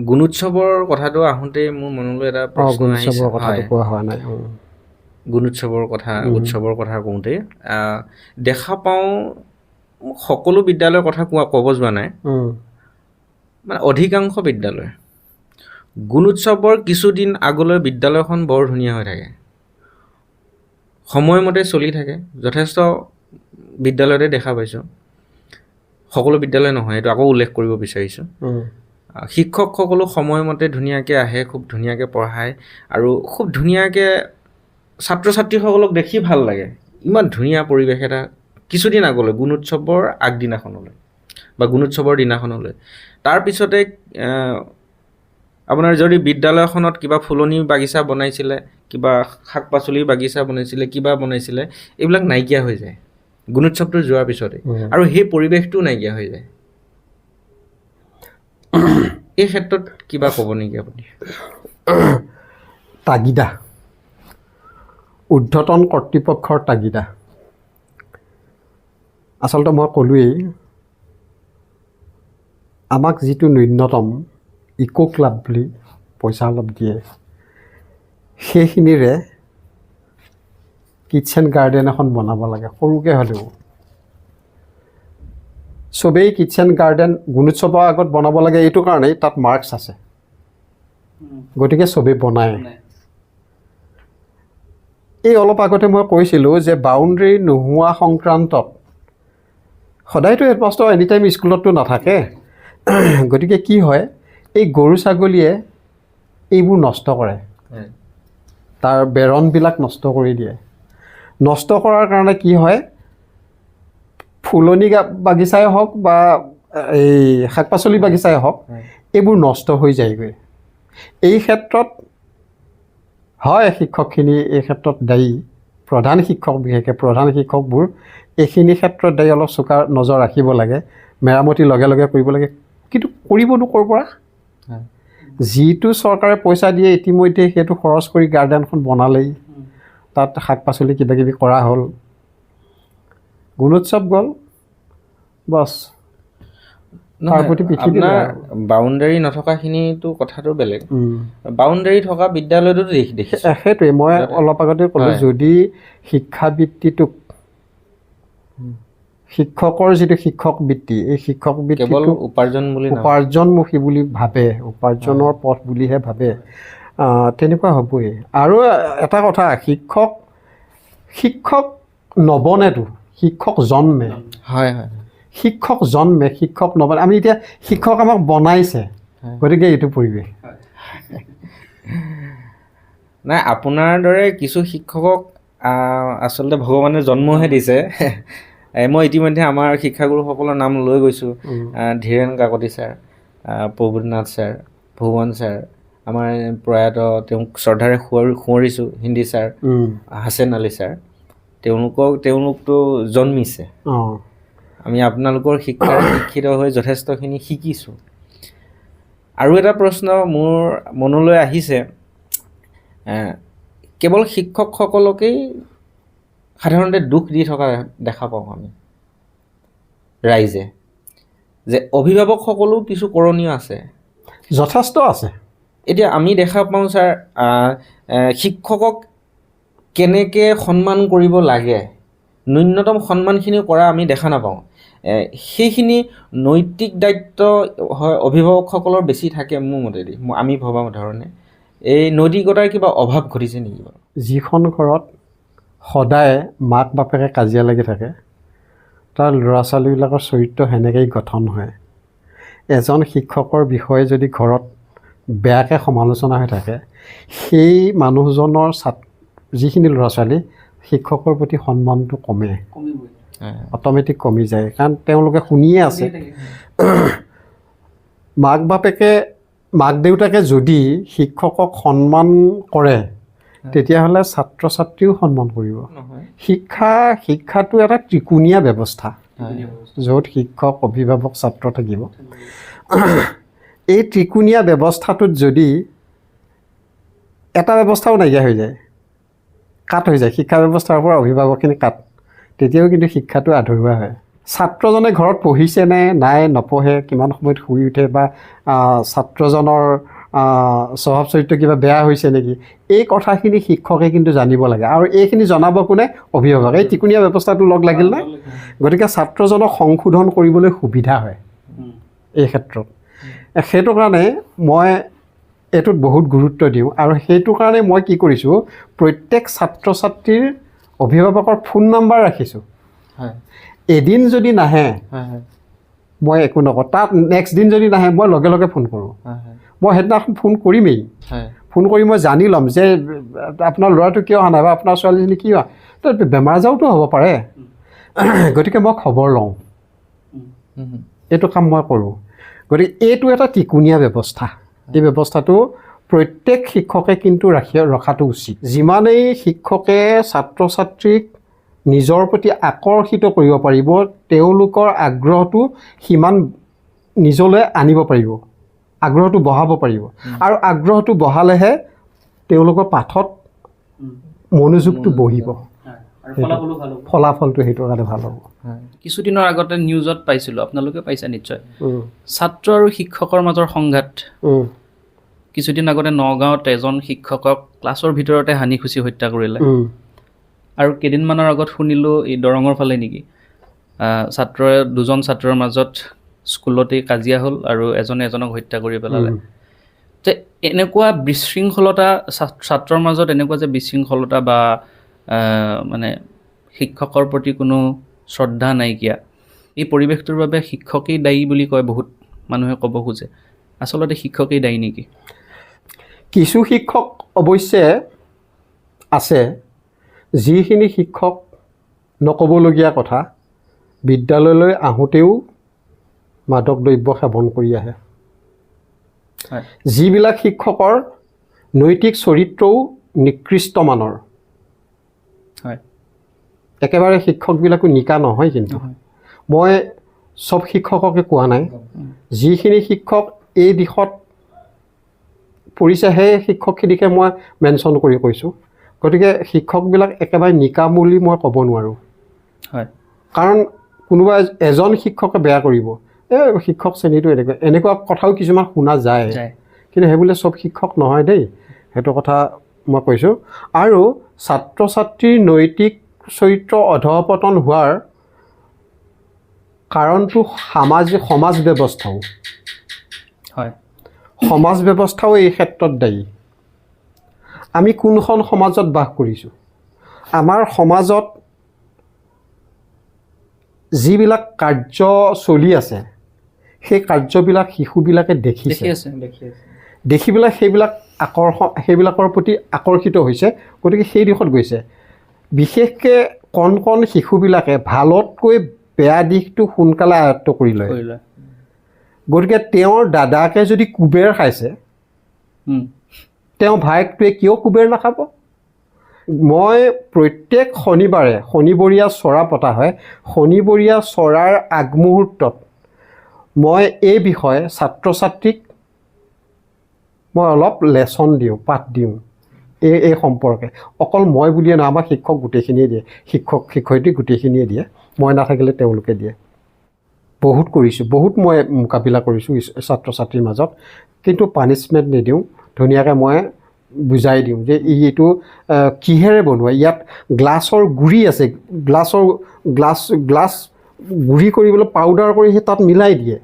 C: গুণোৎসৱৰ কথাটো আহোঁতে মোৰ মনলৈ এটা প্ৰশ্ন আহিছে।
A: কথাটো কোৱা হোৱা নাই।
C: গুণোৎসৱৰ উৎসৱৰ কথা কওঁতে দেখা পাওঁ, সকলো বিদ্যালয়ৰ কথা ক'ব যোৱা নাই, মানে অধিকাংশ বিদ্যালয় গুণোৎসৱৰ কিছুদিন আগলৈ বিদ্যালয়খন বৰ ধুনীয়া হৈ থাকে, সময়মতে চলি থাকে। যথেষ্ট বিদ্যালয়তে দেখা পাইছোঁ, সকলো বিদ্যালয় নহয়, এইটো আকৌ উল্লেখ কৰিব বিচাৰিছোঁ। শিক্ষকসকলো সময়মতে ধুনীয়াকৈ আহে, খুব ধুনীয়াকৈ পঢ়ায়, আৰু খুব ধুনীয়াকৈ ছাত্ৰ ছাত্ৰীসকলক দেখি ভাল লাগে। ইমান ধুনীয়া পৰিৱেশ এটা কিছুদিন আগলৈ, গুণোৎসৱৰ আগদিনাখনলৈ বা গুণোৎসৱৰ দিনাখনলৈ। তাৰপিছতে আপোনাৰ যদি বিদ্যালয়খনত কিবা ফুলনি বাগিচা বনাইছিলে, কিবা শাক পাচলিৰ বাগিচা বনাইছিলে, কিবা বনাইছিলে, এইবিলাক নাইকিয়া হৈ যায় গুণোৎসৱটো যোৱাৰ পিছতে, আৰু সেই পৰিৱেশটোও নাইকিয়া হৈ যায়। এই ক্ষেত্ৰত কিবা ক'ব নেকি আপুনি?
A: তাগিদা, ঊৰ্ধ্বতন কৰ্তৃপক্ষৰ তাগিদা। আচলতে মই ক'লোৱেই, আমাক যিটো ন্যূনতম ইক' ক্লাব বুলি পইচা অলপ দিয়ে, সেইখিনিৰে কিটচেন গাৰ্ডেন এখন বনাব লাগে, সৰুকৈ হ'লেও। চবেই কিটচেন গাৰ্ডেন গুণোৎসৱৰ আগত বনাব লাগে, এইটো কাৰণেই তাত মাৰ্কছ আছে, গতিকে চবেই বনায়। এই অলপ আগতে মই কৈছিলোঁ যে বাউণ্ডেৰী নোহোৱা সংক্ৰান্তত সদায়তো হেডমাষ্টাৰ এনিটাইম স্কুলততো নাথাকে, গতিকে কি হয়, এই গৰু ছাগলীয়ে এইবোৰ নষ্ট কৰে, তাৰ বেৰণবিলাক নষ্ট কৰি দিয়ে। নষ্ট কৰাৰ কাৰণে কি হয়, ফুলনি বাগিচাই হওক বা এই শাক পাচলি বাগিচাই হওক, এইবোৰ নষ্ট হৈ যায়গৈ। এই ক্ষেত্ৰত হয়, শিক্ষকখিনি এই ক্ষেত্ৰত দায়ী, প্ৰধান শিক্ষক, বিশেষকৈ প্ৰধান শিক্ষকবোৰ এইখিনি ক্ষেত্ৰত দায়ী। অলপ চোকা নজৰ ৰাখিব লাগে, মেৰামতি লগে লগে কৰিব লাগে, কিন্তু কৰিবনো ক'ৰ পৰা? যিটো চৰকাৰে পইচা দিয়ে ইতিমধ্যে সেইটো খৰচ কৰি গাৰ্ডেনখন বনালেই, তাত শাক পাচলি কিবা কিবি কৰা হ'ল, গুণোৎসৱ গ'ল, বাছ।
C: আপোনাৰ বাউণ্ডেৰী নথকাখিনিতো কথাটো বেলেগ, বাউণ্ডেৰী থকা বিদ্যালয়তো দেখিছোঁ।
A: সেইটোৱে মই অলপ আগতে ক'লোঁ, যদি শিক্ষাবৃত্তিটোক, শিক্ষকৰ যিটো শিক্ষক বৃত্তি, এই শিক্ষক বৃত্তি উপাৰ্জনমুখী বুলি ভাবে, উপাৰ্জনৰ পথ বুলিহে ভাবে, তেনেকুৱা হ'বই। আৰু এটা কথা, শিক্ষক নবনেতো, শিক্ষক জন্মে। শিক্ষক জন্মে, শিক্ষক নবনে। আমি এতিয়া শিক্ষক আমাক বনাইছে, গতিকে এইটো পৰিৱেশ
C: নাই আপোনাৰ দৰে কিছু শিক্ষকক আচলতে ভগৱানে জন্মহে দিছে মই ইতিমধ্যে আমাৰ শিক্ষাগুৰুসকলৰ নাম লৈ গৈছোঁ Dhiren Kakati sir Prabodhnath sir Bhuwan sir আমাৰ প্ৰয়াত তেওঁক শ্ৰদ্ধাৰে সোঁৱৰিছোঁ হিন্দী ছাৰ হাছেন আলী ছাৰ তেওঁলোকতো জন্মিছে আমি আপোনালোকৰ শিক্ষাৰে শিক্ষিত হৈ যথেষ্টখিনি শিকিছোঁ আৰু এটা প্ৰশ্ন মোৰ মনলৈ আহিছে কেৱল শিক্ষকসকলকেই সাধাৰণতে দুখ দি থকা দেখা পাওঁ আমি ৰাইজে যে অভিভাৱকসকলেও কিছু কৰণীয় আছে
A: যথেষ্ট আছে
C: এতিয়া আমি দেখা পাওঁ ছাৰ শিক্ষকক কেনেকৈ সন্মান কৰিব লাগে ন্যূনতম সন্মানখিনি কৰা আমি দেখা নাপাওঁ সেইখিনি নৈতিক দায়িত্ব হয় অভিভাৱকসকলৰ বেছি থাকে মোৰ মতেদি আমি ভবা ধৰণে এই নৈতিকতাৰ কিবা অভাৱ ঘটিছে নেকি বাৰু
A: যিখন ঘৰত সদায় মাক বাপেকে কাজিয়া লাগি থাকে তাৰ ল'ৰা ছোৱালীবিলাকৰ চৰিত্ৰ সেনেকেই গঠন হয় এজন শিক্ষকৰ বিষয়ে যদি ঘৰত বেয়াকৈ সমালোচনা হৈ থাকে সেই মানুহজনৰ যিখিনি ল'ৰা ছোৱালী শিক্ষকৰ প্ৰতি সন্মানটো কমে অট'মেটিক কমি যায় কাৰণ তেওঁলোকে শুনিয়ে আছে মাক দেউতাকে যদি শিক্ষকক সন্মান কৰে তেতিয়াহ'লে ছাত্ৰ ছাত্ৰীও সন্মান কৰিব শিক্ষাটো এটা ত্ৰিকোণীয়া ব্যৱস্থা য'ত শিক্ষক অভিভাৱক ছাত্ৰ থাকিব এই ত্ৰিকোণীয়া ব্যৱস্থাটোত যদি এটা ব্যৱস্থাও নাইকিয়া হৈ যায় কাট হৈ যায় শিক্ষা ব্যৱস্থাৰ পৰা অভিভাৱকখিনি কাট তেতিয়াও কিন্তু শিক্ষাটো আধৰুৱা হয় ছাত্ৰজনে ঘৰত পঢ়িছে নে নাই নপঢ়ে কিমান সময়ত শুই উঠে বা ছাত্ৰজনৰ স্বভাৱ চৰিত্ৰ কিবা বেয়া হৈছে নেকি এই কথাখিনি শিক্ষকে কিন্তু জানিব লাগে আৰু এইখিনি জনাব কোনে অভিভাৱক এই ত্ৰিকোণীয়া ব্যৱস্থাটো লগ লাগিল নাই গতিকে ছাত্ৰজনক সংশোধন কৰিবলৈ সুবিধা হয় এই ক্ষেত্ৰত সেইটো কাৰণে মই এইটোত বহুত গুৰুত্ব দিওঁ আৰু সেইটো কাৰণে মই কি কৰিছোঁ প্ৰত্যেক ছাত্ৰ ছাত্ৰীৰ অভিভাৱকৰ ফোন নম্বৰ ৰাখিছোঁ এদিন যদি নাহে মই একো নকওঁ তাত নেক্সট দিন যদি নাহে মই লগে লগে ফোন কৰোঁ মই সেইদিনাখন ফোন কৰিমেই ফোন কৰি মই জানি ল'ম যে আপোনাৰ ল'ৰাটো কিয় অহা নাই বা আপোনাৰ ছোৱালীজনী কিয় তো বেমাৰ আজাৰতো হ'ব পাৰে গতিকে মই খবৰ লওঁ এইটো কাম মই কৰোঁ গতিকে এইটো এটা ত্ৰিকোণীয়া ব্যৱস্থা এই ব্যৱস্থাটো প্ৰত্যেক শিক্ষকে কিন্তু ৰখাটো উচিত যিমানেই শিক্ষকে ছাত্ৰ ছাত্ৰীক নিজৰ প্ৰতি আকৰ্ষিত কৰিব পাৰিব তেওঁলোকৰ আগ্ৰহটো সিমান নিজলৈ আনিব পাৰিব আগ্ৰহটো বঢ়াব পাৰিব আৰু আগ্ৰহটো বঢ়ালেহে তেওঁলোকৰ পাঠত মনোযোগটো বহিব ফলাফলটো সেইটো কাৰণে ভাল হ'ব
B: কিছুদিনৰ আগতে নিউজত পাইছিলোঁ আপোনালোকে পাইছে নিশ্চয় ছাত্ৰ আৰু শিক্ষকৰ মাজৰ সংঘাত কিছুদিন আগতে নগাঁৱত এজন শিক্ষকক ক্লাছৰ ভিতৰতে হানি খুচি হত্যা কৰিলে আৰু কেইদিনমানৰ আগত শুনিলোঁ এই দৰঙৰ ফালে নেকি দুজন ছাত্ৰৰ মাজত স্কুলতেই কাজিয়া হ'ল আৰু এজনে এজনক হত্যা কৰি পেলালে যে এনেকুৱা বিশৃংখলতা ছাত্ৰৰ মাজত এনেকুৱা যে বিশৃংখলতা বা মানে শিক্ষকৰ প্ৰতি কোনো শ্ৰদ্ধা নাইকিয়া এই পৰিৱেশটোৰ বাবে শিক্ষকেই দায়ী বুলি কয় বহুত মানুহে ক'ব খোজে আচলতে শিক্ষকেই দায়ী নেকি
A: কিছু শিক্ষক অৱশ্যে আছে যিখিনি শিক্ষক নক'বলগীয়া কথা বিদ্যালয়লৈ আহোঁতেও মাদক দ্ৰব্য সেৱন কৰি আহে যিবিলাক শিক্ষকৰ নৈতিক চৰিত্ৰও নিকৃষ্টমানৰ একেবাৰে শিক্ষকবিলাকো নিকা নহয় কিন্তু মই চব শিক্ষককে কোৱা নাই যিখিনি শিক্ষক এই দিশত পৰিছে সেই শিক্ষকখিনিকে মই মেনশ্যন কৰি কৈছোঁ গতিকে শিক্ষকবিলাক একেবাৰে নিকা বুলি মই ক'ব নোৱাৰোঁ কাৰণ কোনোবা এজন শিক্ষকে বেয়া কৰিব শিক্ষক শ্ৰেণীটো এনেকুৱা কথাও কিছুমান শুনা যায় কিন্তু সেইবুলি চব শিক্ষক নহয় দেই সেইটো কথা মই কৈছোঁ আৰু ছাত্ৰ ছাত্ৰীৰ নৈতিক চৰিত্ৰ অধঃপতন হোৱাৰ কাৰণটো সমাজ ব্যৱস্থাও সমাজ ব্যৱস্থাও এই ক্ষেত্ৰত দায়ী আমি কোনখন সমাজত বাস কৰিছোঁ আমাৰ সমাজত যিবিলাক কাৰ্য চলি আছে সেই কাৰ্যবিলাক শিশুবিলাকে দেখিছে, দেখি পেলাই সেইবিলাকৰ প্ৰতি আকৰ্ষিত হৈছে, গতিকে সেই দিশত গৈছে। বিশেষকৈ কণ কণ শিশুবিলাকে ভালতকৈ বেয়া দিশটো সোনকালে আয়ত্ব কৰি লয়। গতিকে তেওঁৰ দাদাকে যদি কুবেৰ খাইছে, তেওঁ ভায়েকটোৱে কিয় কুবেৰ নাখাব? মই প্ৰত্যেক শনিবাৰে শনিবৰীয়া চৰা পতা হয়, শনিবৰীয়া চৰাৰ আগমুহূৰ্তত মই এই বিষয়ে ছাত্ৰ ছাত্ৰীক মই অলপ লেচন দিওঁ, পাঠ দিওঁ এই সম্পৰ্কে। অকল মই বুলিয়ে নহয়, আমাৰ শিক্ষক গোটেইখিনিয়ে দিয়ে, শিক্ষক শিক্ষয়িত্ৰী গোটেইখিনিয়ে দিয়ে, মই নাথাকিলে তেওঁলোকে দিয়ে। বহুত কৰিছোঁ, বহুত মই মোকাবিলা কৰিছোঁ ছাত্ৰ ছাত্ৰীৰ মাজত, কিন্তু পানিছমেণ্ট নিদিওঁ, ধুনীয়াকৈ মই বুজাই দিওঁ যে এইটো কিহেৰে বনোৱা, ইয়াত গ্লাছৰ গুড়ি আছে, গ্লাছ গুড়ি কৰিবলৈ পাউডাৰ কৰি সেই তাত মিলাই দিয়ে,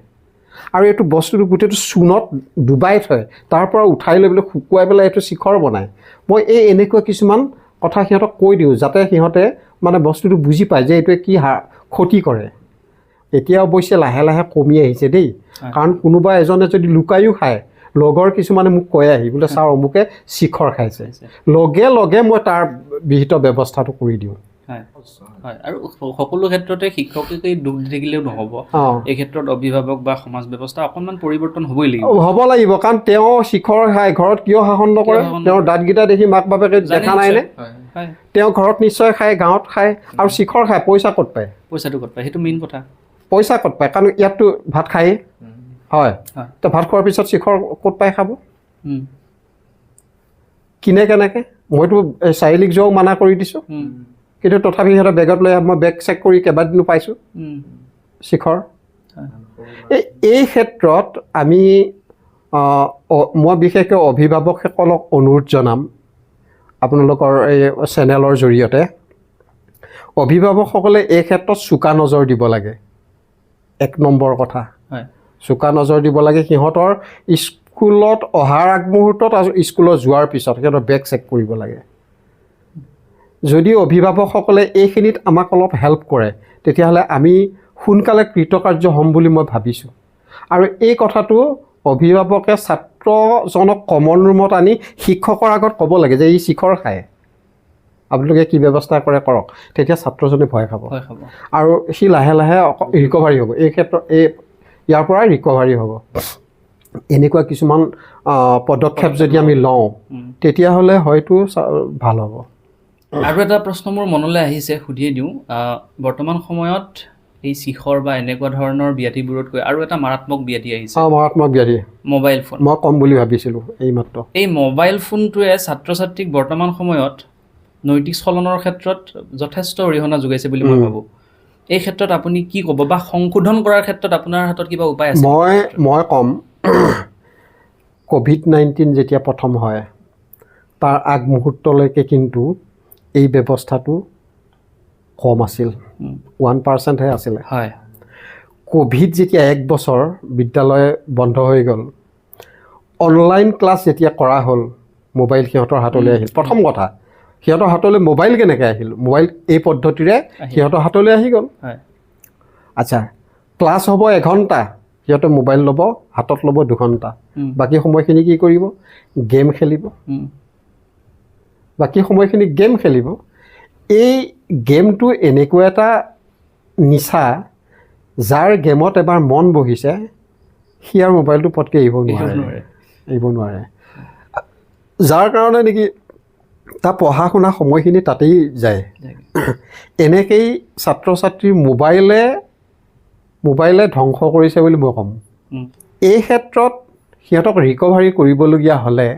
A: আৰু এইটো বস্তুটো গোটেইটো চূণত ডুবাই থয়, তাৰ পৰা উঠাই লৈ পেলাই শুকুৱাই পেলাই এইটো শিখৰ বনায়। মই এনেকুৱা কিছুমান কথা সিহঁতক কৈ দিওঁ যাতে সিহঁতে মানে বস্তুটো বুজি পায় যে এইটোৱে কি ক্ষতি কৰে। এতিয়া অৱশ্যে লাহে লাহে কমি আহিছে দেই, কাৰণ কোনোবা এজনে যদি লুকায়ো খায়, লগৰ কিছুমানে মোক কৈ আহি বোলে ছাৰ অমুকে শিখৰ খাইছে, লগে লগে মই তাৰ বিহিত ব্যৱস্থাটো কৰি দিওঁ।
B: আৰু সকলো ক্ষেত্ৰতে শিক্ষকে দুখ দি থাকিলেও নহ'ব, এই ক্ষেত্ৰত অভিভাৱক বা সমাজ ব্যৱস্থা অকণমান পৰিৱৰ্তন হ'বই লাগিব,
A: কাৰণ তেওঁ শিখৰ খায়, ঘৰত কিয় শাসন নকৰে? তেওঁৰ দাঁতকেইটা দেখি মাক বাপেকে দেখা নাইনে? তেওঁ ঘৰত নিশ্চয় খায়, গাঁৱত খায়, আৰু শিখৰ খায়, পইচা ক'ত পায়?
B: সেইটো মেইন কথা,
A: পইচা ক'ত পায়? কাৰণ ইয়াততো ভাত খায়েই, হয়, তো ভাত খোৱাৰ পিছত শিখৰ ক'ত পাই খাব? কিনে কেনেকৈ? মইতো চাৰিআলিক যোৱাও মানা কৰি দিছোঁ, কিন্তু তথাপি সিহঁতে বেগত লৈ মই বেগ চেক কৰি কেইবাদিনো পাইছোঁ শিখৰ। এই ক্ষেত্ৰত মই বিশেষকৈ অভিভাৱকসকলক অনুৰোধ জনাম, আপোনালোকৰ এই চেনেলৰ জৰিয়তে অভিভাৱকসকলে এই ক্ষেত্ৰত চোকা নজৰ দিব লাগে। 1 নম্বৰ কথা, চোকা নজৰ দিব লাগে। সিহঁতৰ স্কুলত অহাৰ আগমুহূৰ্তত আৰু স্কুলত যোৱাৰ পিছত সিহঁতৰ বেগ চেক কৰিব লাগে। যদি অভিভাৱকসকলে এইখিনিত আমাক অলপ হেল্প কৰে, তেতিয়াহ'লে আমি সোনকালে কৃতকাৰ্য হ'ম বুলি মই ভাবিছোঁ। আৰু এই কথাটো অভিভাৱকে ছাত্ৰজনক কমন ৰুমত আনি শিক্ষকৰ আগত ক'ব লাগে যে ই শিখৰ খায়, আপোনালোকে কি ব্যৱস্থা কৰে কৰক, তেতিয়া ছাত্ৰজনে ভয় খাব, আৰু সি লাহে লাহে ৰিকভাৰী হ'ব। এই ক্ষেত্ৰত ইয়াৰ পৰা ৰিকভাৰী হ'ব। এনেকুৱা কিছুমান পদক্ষেপ যদি আমি লওঁ, তেতিয়াহ'লে হয়তো ভাল হ'ব।
B: আৰু এটা প্ৰশ্ন মোৰ মনলৈ আহিছে, সুধিয়ে দিওঁ। বৰ্তমান সময়ত এই শিখৰ বা এনেকুৱা ধৰণৰ ব্যাধিবোৰতকৈ আৰু এটা মাৰাত্মক ব্যাধি আহিছে,
A: মাৰাত্মক ব্যাধি,
B: মোবাইল ফোন।
A: মই ক'ম বুলি ভাবিছিলোঁ এইমাত্ৰ।
B: এই মোবাইল ফোনটোৱে ছাত্ৰ ছাত্ৰীক বৰ্তমান সময়ত নৈতিক স্খলনৰ ক্ষেত্ৰত যথেষ্ট অৰিহণা যোগাইছে বুলি মই ভাবোঁ। এই ক্ষেত্ৰত আপুনি কি ক'ব, বা সংশোধন কৰাৰ ক্ষেত্ৰত আপোনাৰ হাতত কিবা উপায় আছে?
A: মই ক'ম, COVID-19 যেতিয়া প্ৰথম হয়, তাৰ আগমুহূৰ্তলৈকে কিন্তু এই ব্যৱস্থাটো কম আছিল, 1%হে আছিলে।
B: হয়,
A: ক'ভিড যেতিয়া 1 বছৰ বিদ্যালয় বন্ধ হৈ গ'ল, অনলাইন ক্লাছ যেতিয়া কৰা হ'ল, মোবাইল সিহঁতৰ হাতলৈ আহিল। প্ৰথম কথা, সিহঁতৰ হাতলৈ মোবাইল কেনেকৈ আহিল? মোবাইল এই পদ্ধতিৰে সিহঁতৰ হাতলৈ আহি গ'ল। আচ্ছা, ক্লাছ হ'ব 1 ঘণ্টা, সিহঁতে মোবাইল ল'ব, হাতত ল'ব 2 ঘণ্টা, বাকী সময়খিনি কি কৰিব? গেম খেলিব। এই গেমটো এনেকুৱা এটা নিচা, যাৰ গেমত এবাৰ মন বহিছে সি আৰু মোবাইলটো পটকৈ এৰিব নোৱাৰে। যাৰ কাৰণে নেকি তাৰ পঢ়া শুনা সময়খিনি তাতেই যায়। এনেকেই ছাত্ৰ ছাত্ৰীৰ মোবাইলে ধ্বংস কৰিছে বুলি মই ক'ম। এই ক্ষেত্ৰত সিহঁতক ৰিকভাৰী কৰিবলগীয়া হ'লে,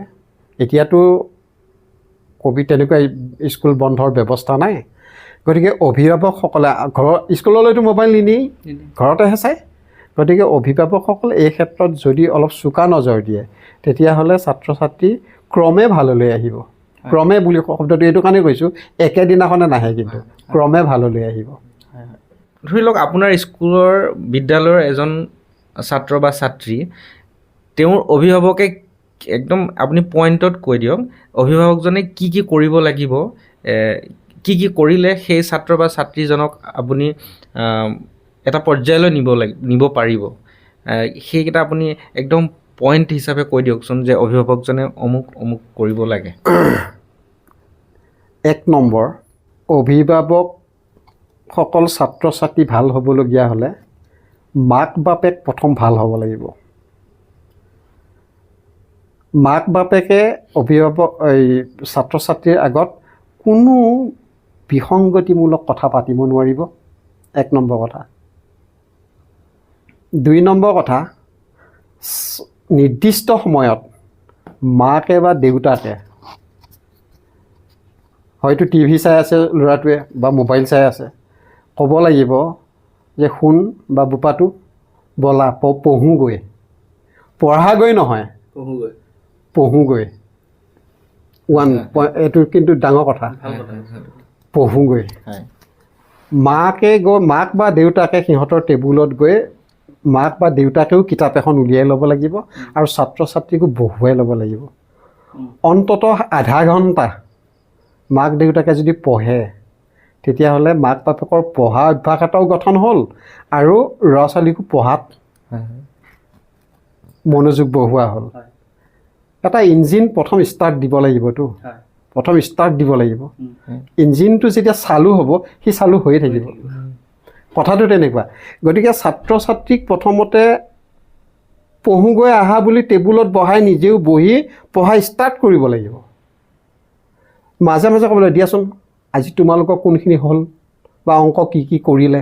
A: এতিয়াতো ক'ভিড তেনেকুৱা স্কুল বন্ধৰ ব্যৱস্থা নাই, গতিকে অভিভাৱকসকলে স্কুললৈতো মোবাইল নিনিয়েই, ঘৰতেহে চায়। গতিকে অভিভাৱকসকলে এই ক্ষেত্ৰত যদি অলপ চোকা নজৰ দিয়ে, তেতিয়াহ'লে ছাত্ৰ ছাত্ৰী ক্ৰমে ভাললৈ আহিব। ক্ৰমে বুলি শব্দটো এইটো কাৰণেই কৈছোঁ, একেদিনাখনে নাহে, কিন্তু ক্ৰমে ভাললৈ আহিব।
C: ধৰি লওক আপোনাৰ স্কুলৰ বিদ্যালয়ৰ এজন ছাত্ৰ বা ছাত্ৰী, তেওঁৰ অভিভাৱকে একদম আপুনি পইণ্টত কৈ দিয়ক, অভিভাৱকজনে কি কি কৰিব লাগিব, কি কি কৰিলে সেই ছাত্ৰ বা ছাত্ৰীজনক আপুনি এটা পৰ্যায়লৈ নিব পাৰিব, সেইকেইটা আপুনি একদম পইণ্ট হিচাপে কৈ দিয়কচোন যে অভিভাৱকজনে অমুক অমুক কৰিব লাগে।
A: 1 নম্বৰ, অভিভাৱকসকল ছাত্ৰ ছাত্ৰী ভাল হ'বলগীয়া হ'লে মাক বাপেক প্ৰথম ভাল হ'ব লাগিব। মাক বাপেকে ছাত্ৰ ছাত্ৰীৰ আগত কোনো বিসংগতিমূলক কথা পাতিব নোৱাৰিব, 1 নম্বৰ কথা। 2 নম্বৰ কথা, নিৰ্দিষ্ট সময়ত মাকে বা দেউতাকে হয়তো টিভি চাই আছে ল'ৰাটোৱে বা মোবাইল চাই আছে, ক'ব লাগিব যে শুন বা বোপাটো বলা পঢ়োগৈ, পঢ়াগৈ নহয় পঢ়োগৈ। এইটো কিন্তু ডাঙৰ কথা, পঢ়োগৈ। মাক বা দেউতাকে সিহঁতৰ টেবুলত গৈ মাক বা দেউতাকেও কিতাপ এখন উলিয়াই ল'ব লাগিব আৰু ছাত্ৰ ছাত্ৰীকো বহুৱাই ল'ব লাগিব। অন্ততঃ আধা ঘণ্টা মাক দেউতাকে যদি পঢ়ে তেতিয়াহ'লে মাক বাপেকৰ পঢ়া অভ্যাস এটাও গঠন হ'ল আৰু ল'ৰা ছোৱালীকো পঢ়াত মনোযোগ বঢ়োৱা হ'ল। এটা ইঞ্জিন প্ৰথম ষ্টাৰ্ট দিব লাগিবতো, প্ৰথম ষ্টাৰ্ট দিব লাগিব। ইঞ্জিনটো যেতিয়া চালু হ'ব সি চালু হৈয়ে থাকিব, কথাটো তেনেকুৱা। গতিকে ছাত্ৰ ছাত্ৰীক প্ৰথমতে পঢ়োগৈ আহা বুলি টেবুলত বহাই নিজেও বহি পঢ়া ষ্টাৰ্ট কৰিব লাগিব। মাজে মাজে ক'বলৈ দিয়াচোন আজি তোমালোকৰ কোনখিনি হ'ল বা অংক কি কৰিলে,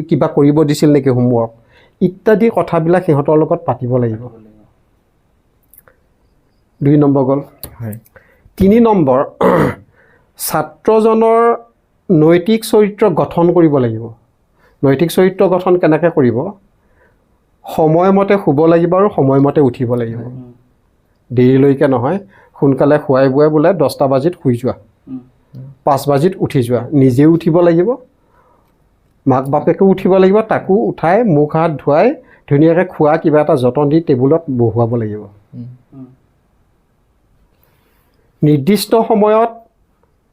A: কিবা কৰিব দিছিল নেকি হোমৱৰ্ক ইত্যাদি কথাবিলাক সিহঁতৰ লগত পাতিব লাগিব। 2 নম্বৰ গ'ল। 3 নম্বৰ, ছাত্ৰজনৰ নৈতিক চৰিত্ৰ গঠন কৰিব লাগিব। নৈতিক চৰিত্ৰ গঠন কেনেকৈ কৰিব? সময়মতে শুব লাগিব আৰু সময়মতে উঠিব লাগিব। দেৰিলৈকে নহয়, সোনকালে খুৱাই বুৱাই বোলে 10টা বাজিত শুই যোৱা, 5 বাজিত উঠি যোৱা। নিজেও উঠিব লাগিব, মাক বাপেকেও উঠিব লাগিব, তাকো উঠাই মুখ হাত ধুৱাই ধুনীয়াকৈ খোৱা কিবা এটা যতন দি টেবুলত বহুৱাব লাগিব। নিৰ্দিষ্ট সময়ত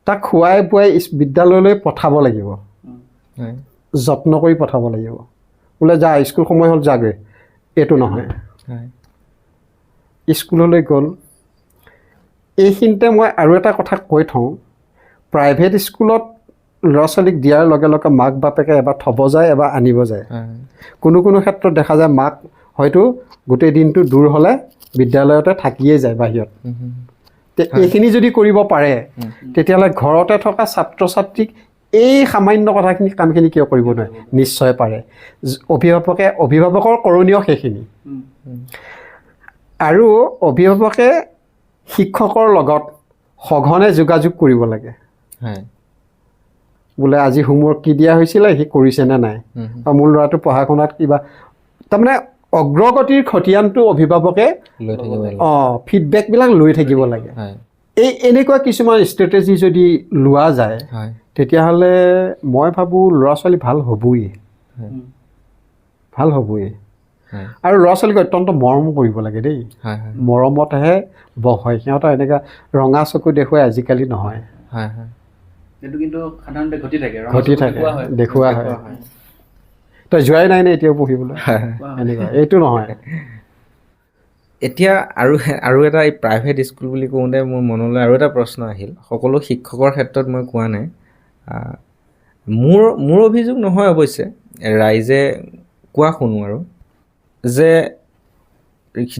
A: তাক খুৱাই বুৱাই বিদ্যালয়লৈ পঠাব লাগিব, যত্ন কৰি পঠাব লাগিব। বোলে যা স্কুল সময় হ'ল যাগৈ, এইটো নহয়। স্কুললৈ গ'ল। এইখিনিতে মই আৰু এটা কথা কৈ থওঁ, প্ৰাইভেট স্কুলত ল'ৰা ছোৱালীক দিয়াৰ লগে লগে মাক বাপেকে এবাৰ থ'ব যায় এবাৰ আনিব যায়। কোনো ক্ষেত্ৰত দেখা যায় মাক হয়তো গোটেই দিনটো দূৰ হ'লে বিদ্যালয়তে থাকিয়ে যায় বাহিৰত। এইখিনি যদি কৰিব পাৰে তেতিয়াহ'লে ঘৰতে থকা ছাত্ৰ ছাত্ৰীক এই সামান্য কামখিনি কিয় কৰিব নোৱাৰে? নিশ্চয় পাৰে। অভিভাৱকৰ কৰণীয় সেইখিনি। আৰু অভিভাৱকে শিক্ষকৰ লগত সঘনে যোগাযোগ কৰিব লাগে। বোলে আজি হোমৱৰ্ক কি দিয়া হৈছিলে, সি কৰিছেনে নাই, বা মোৰ ল'ৰাটো পঢ়া শুনাত কিবা, তাৰমানে অগ্ৰগতিৰ খতিয়ানটো অভিভাৱকে ফিডবেকবিলাক লৈ থাকিব লাগে। এনেকুৱা কিছুমান ষ্ট্ৰেটেজি যদি লোৱা যায় তেতিয়াহ'লে মই ভাবোঁ ল'ৰা ছোৱালী ভাল হ'বই। আৰু ল'ৰা ছোৱালীক অত্যন্ত মৰম কৰিব লাগে দেই, মৰমতহে বহ হয়। সিহঁতৰ এনেকুৱা ৰঙা চকু দেখুৱাই আজিকালি নহয়,
B: সেইটো কিন্তু সাধাৰণতে ঘটি থাকে,
A: দেখুওৱা হয়। তই যোৱাই নাই নে এতিয়াও পঢ়িবলৈ, এনেকুৱা এইটো নহয়।
C: এতিয়া আৰু এটা এই প্ৰাইভেট স্কুল বুলি কওঁতে মোৰ মনলৈ আৰু এটা প্ৰশ্ন আহিল। সকলো শিক্ষকৰ ক্ষেত্ৰত মই কোৱা নাই, মোৰ অভিযোগ নহয় অৱশ্যে, ৰাইজে কোৱা শুনো আৰু, যে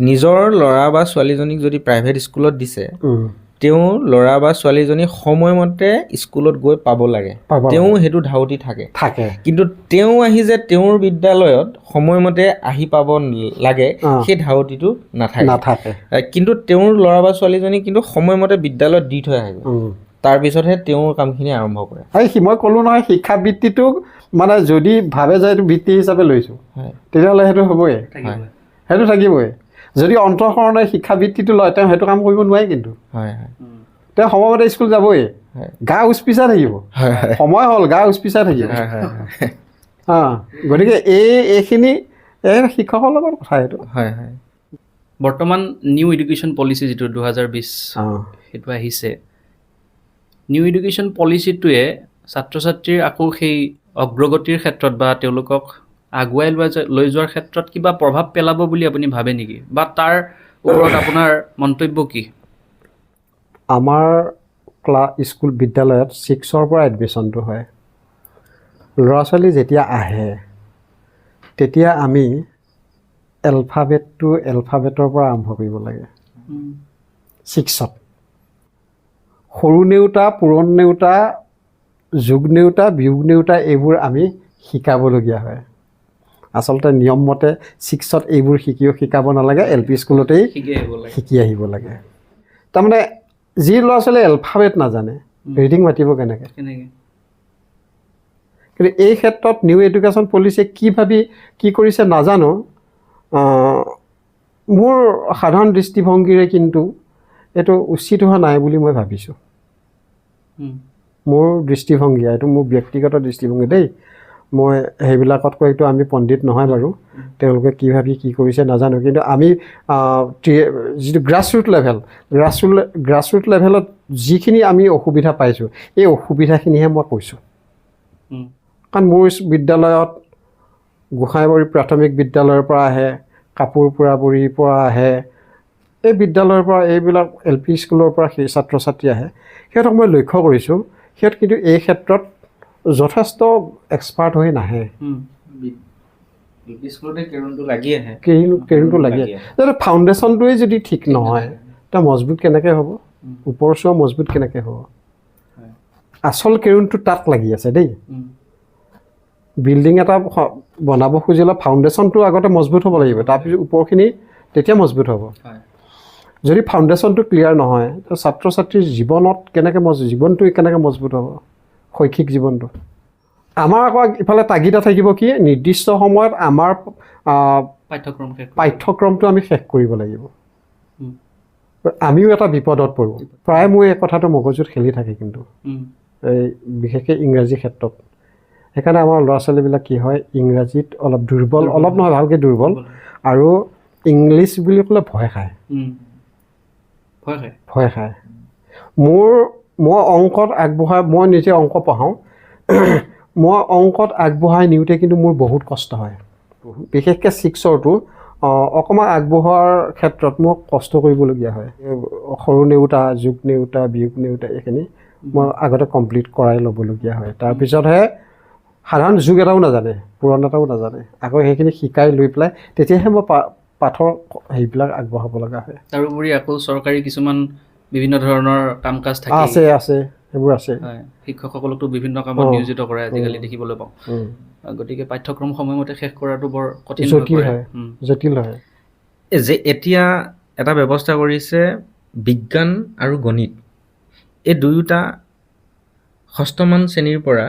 C: নিজৰ ল'ৰা বা ছোৱালীজনীক যদি প্ৰাইভেট স্কুলত দিছে তেওঁ ল'ৰা বা ছোৱালীজনী সময়মতে স্কুলত গৈ পাব লাগে, তেওঁ সেইটো ধাউতি থাকে। কিন্তু তেওঁ আহি যে তেওঁৰ বিদ্যালয়ত সময়মতে আহি পাব লাগে সেই ধাউতিটো নাথাকে। কিন্তু তেওঁৰ ল'ৰা বা ছোৱালীজনী কিন্তু সময়মতে বিদ্যালয়ত দি থৈ আহে, তাৰপিছতহে তেওঁৰ কামখিনি আৰম্ভ কৰে।
A: মই ক'লোঁ নহয়, শিক্ষাবৃত্তিটো মানে যদি ভাবে যে এইটো বৃত্তি হিচাপে লৈছোঁ তেতিয়াহ'লে সেইটো হ'বই, সেইটো থাকিবই। যদি অন্তঃকৰণে শিক্ষাবৃত্তিটো লয় তেওঁ সেইটো কাম কৰিব নোৱাৰে, কিন্তু তেওঁ সময়মতে স্কুল যাবই, গা উচপিচাই থাকিব, সময় হ'ল গা উচপিচাই থাকিব। গতিকে এইখিনি শিক্ষকৰ লগত কথা। এইটো
B: বৰ্তমান নিউ এডুকেশ্যন পলিচি যিটো 2020 সেইটো আহিছে, নিউ এডুকেশ্যন পলিচিটোৱে ছাত্ৰ ছাত্ৰীৰ আকৌ সেই অগ্ৰগতিৰ ক্ষেত্ৰত বা তেওঁলোকক আগুৱাই লৈ যোৱাৰ ক্ষেত্ৰত কিবা প্ৰভাৱ পেলাব বুলি আপুনি ভাবে নেকি বা তাৰ ওপৰত আপোনাৰ মন্তব্য কি?
A: আমাৰ স্কুল বিদ্যালয়ত 6ৰ পৰা এডমিশ্যনটো হয়। ল'ৰা ছোৱালী যেতিয়া আহে তেতিয়া আমি এলফাবেটৰ পৰা আৰম্ভ কৰিব লাগে। 6ত সৰু নেওতা, পূৰণ নেওতা, যোগ নেওতা, বিয়োগ নেওতা এইবোৰ আমি শিকাবলগীয়া হয়। আচলতে নিয়মমতে 6ত এইবোৰ শিকাব নালাগে, LP স্কুলতেই শিকি আহিব লাগে। তাৰমানে যি ল'ৰা ছোৱালীয়ে এলফাবেট নাজানে ৰিডিং মাতিব কেনেকৈ? কিন্তু এই ক্ষেত্ৰত নিউ এডুকেশ্যন পলিচিয়ে কি কৰিছে নাজানো। মোৰ সাধাৰণ দৃষ্টিভংগীৰে কিন্তু এইটো উচিত হোৱা নাই বুলি মই ভাবিছোঁ। মোৰ দৃষ্টিভংগী, এইটো মোৰ ব্যক্তিগত দৃষ্টিভংগী দেই। মই সেইবিলাকতকৈ এইটো আমি পণ্ডিত নহয় বাৰু, তেওঁলোকে কি ভাবি কি কৰিছে নাজানো। কিন্তু আমি যিটো গ্ৰাছৰুট লেভেলত যিখিনি আমি অসুবিধা পাইছোঁ এই অসুবিধাখিনিহে মই কৈছোঁ। কাৰণ মোৰ বিদ্যালয়ত গোসাঁইবাৰী প্ৰাথমিক বিদ্যালয়ৰ পৰা আহে, কাপোৰ পোৰাবুৰীৰ পৰা আহে, এই বিদ্যালয়ৰ পৰা এইবিলাক LP স্কুলৰ পৰা সেই ছাত্ৰ ছাত্ৰী আহে। সিহঁতক মই লক্ষ্য কৰিছোঁ সিহঁত কিন্তু এই ক্ষেত্ৰত যথেষ্ট এক্সপাৰ্ট হৈ নাহে। কেৰিংটো লাগি আহে। ফাউণ্ডেশ্যনটোৱে যদি ঠিক নহয় তেতিয়া মজবুত কেনেকৈ হ'ব? ওপৰ চোৱা মজবুত কেনেকৈ হ'ব? আচল কেৰিংটো তাত লাগি আছে দেই। বিল্ডিং এটা বনাব খুজিলে ফাউণ্ডেশ্যনটো আগতে মজবুত হ'ব লাগিব, তাৰপিছত ওপৰখিনি তেতিয়া মজবুত হ'ব। যদি ফাউণ্ডেশ্যনটো ক্লিয়াৰ নহয় তো ছাত্ৰ ছাত্ৰীৰ জীৱনটো কেনেকৈ মজবুত হ'ব? শৈক্ষিক জীৱনটো আমাৰ আকৌ ইফালে তাগিদা থাকিব কি নিৰ্দিষ্ট সময়ত আমাৰ পাঠ্যক্ৰমটো আমি শেষ কৰিব লাগিব। আমিও এটা বিপদত পৰোঁ। প্ৰায় মোৰ এই কথাটো মগজুত খেলি থাকে কিন্তু এই বিশেষকৈ ইংৰাজী ক্ষেত্ৰত। সেইকাৰণে আমাৰ ল'ৰা ছোৱালীবিলাক কি হয় ইংৰাজীত অলপ দুৰ্বল, অলপ নহয় ভালকৈ দুৰ্বল, আৰু ইংলিছ বুলি ক'লে ভয় খায়। মই অংকত মই নিজে অংক পঢ়াওঁ। মই অংকত আগবঢ়াই নিওঁতে কিন্তু মোৰ বহুত কষ্ট হয়। বিশেষকৈ 6ৰটো অকণমান আগবঢ়োৱাৰ ক্ষেত্ৰত মোক কষ্ট কৰিবলগীয়া হয়। সৰু নেওতা, যোগ নেওতা, বিয়োগ নেওতা এইখিনি মই আগতে কমপ্লিট কৰাই ল'বলগীয়া হয়। তাৰপিছতহে সাধাৰণ যোগ এটাও নাজানে, পূৰণ এটাও নাজানে, আকৌ সেইখিনি শিকাই লৈ পেলাই তেতিয়াহে মই পাঠৰ সেইবিলাক আগবঢ়াব লগা হয়।
B: তাৰোপৰি আকৌ চৰকাৰী কিছুমান বিভিন্ন ধৰণৰ কাম কাজ থাকে।
A: আছে সেইবোৰ আছে।
B: শিক্ষকসকলকতো বিভিন্ন কামত নিয়োজিত কৰে আজিকালি দেখিবলৈ পাওঁ। গতিকে পাঠ্যক্ৰম সময়মতে শেষ কৰাটো বৰ কঠিন,
A: জটিল হয়।
C: যে এতিয়া এটা ব্যৱস্থা কৰিছে বিজ্ঞান আৰু গণিত, এই দুয়োটা 6মান শ্ৰেণীৰ পৰা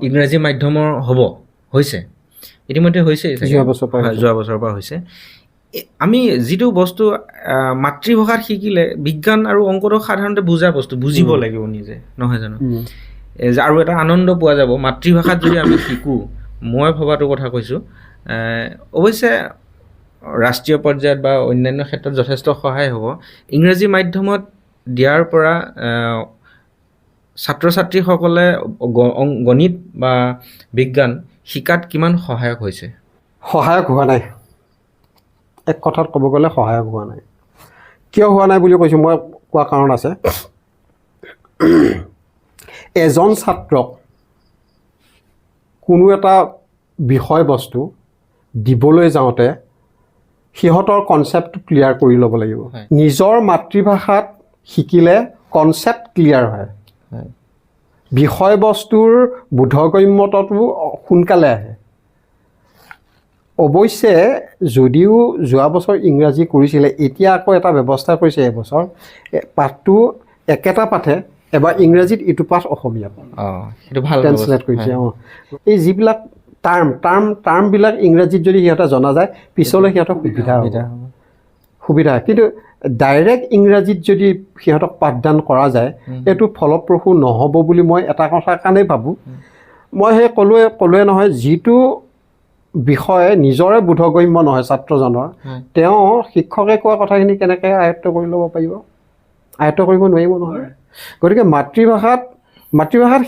C: ইংৰাজী মাধ্যমৰ হৈছে, ইতিমধ্যে হৈছে, যোৱা বছৰৰ পৰা হৈছে। আমি যিটো বস্তু মাতৃভাষাত শিকিলে বিজ্ঞান আৰু অংকটো সাধাৰণতে বুজিব লাগিব নিজে, নহয় জানো? আৰু এটা আনন্দ পোৱা যাব মাতৃভাষাত যদি আমি শিকোঁ। মই ভবাটো কথা কৈছোঁ। অৱশ্যে ৰাষ্ট্ৰীয় পৰ্যায়ত বা অন্যান্য ক্ষেত্ৰত যথেষ্ট সহায় হ'ব। ইংৰাজী মাধ্যমত দিয়াৰ পৰা ছাত্ৰ ছাত্ৰীসকলে গণিত বা বিজ্ঞান শিকাত কিমান সহায়ক হৈছে?
A: সহায়ক হোৱা নাই। এক কথাত ক'ব গ'লে সহায়ক হোৱা নাই। কিয় হোৱা নাই বুলি কৈছোঁ, মই কোৱা কাৰণ আছে। এজন ছাত্ৰক কোনো এটা বিষয়বস্তু দিবলৈ যাওঁতে সিহঁতৰ কনচেপ্টটো ক্লিয়াৰ কৰি ল'ব লাগিব। নিজৰ মাতৃভাষাত শিকিলে কনচেপ্ট ক্লিয়াৰ হয়, বিষয়বস্তুৰ বোধগম্যতাটো সোনকালে আহে। অৱশ্যে যদিও যোৱা বছৰ ইংৰাজী কৰিছিলে, এতিয়া আকৌ এটা ব্যৱস্থা কৰিছে এবছৰ পাঠটো একেটা পাঠে এবাৰ ইংৰাজীত ইটো পাঠ অসমীয়াত ট্ৰেন্সলেট কৰিছে। এই যিবিলাক টাৰ্মবিলাক ইংৰাজীত যদি সিহঁতে জনা যায় পিছলৈ সিহঁতক সুবিধা। কিন্তু ডাইৰেক্ট ইংৰাজীত যদি সিহঁতক পাঠদান কৰা যায় এইটো ফলপ্ৰসূ নহ'ব বুলি মই এটা কথাৰ কাৰণেই ভাবোঁ। মই সেই ক'লোৱে নহয়, যিটো বিষয়ে নিজৰে বোধগম্য নহয় ছাত্ৰজনৰ, তেওঁ শিক্ষকে কোৱা কথাখিনি কেনেকৈ আয়ত্ব কৰি ল'ব পাৰিব? আয়ত্ব কৰিব নোৱাৰিব নহয়। গতিকে মাতৃভাষাত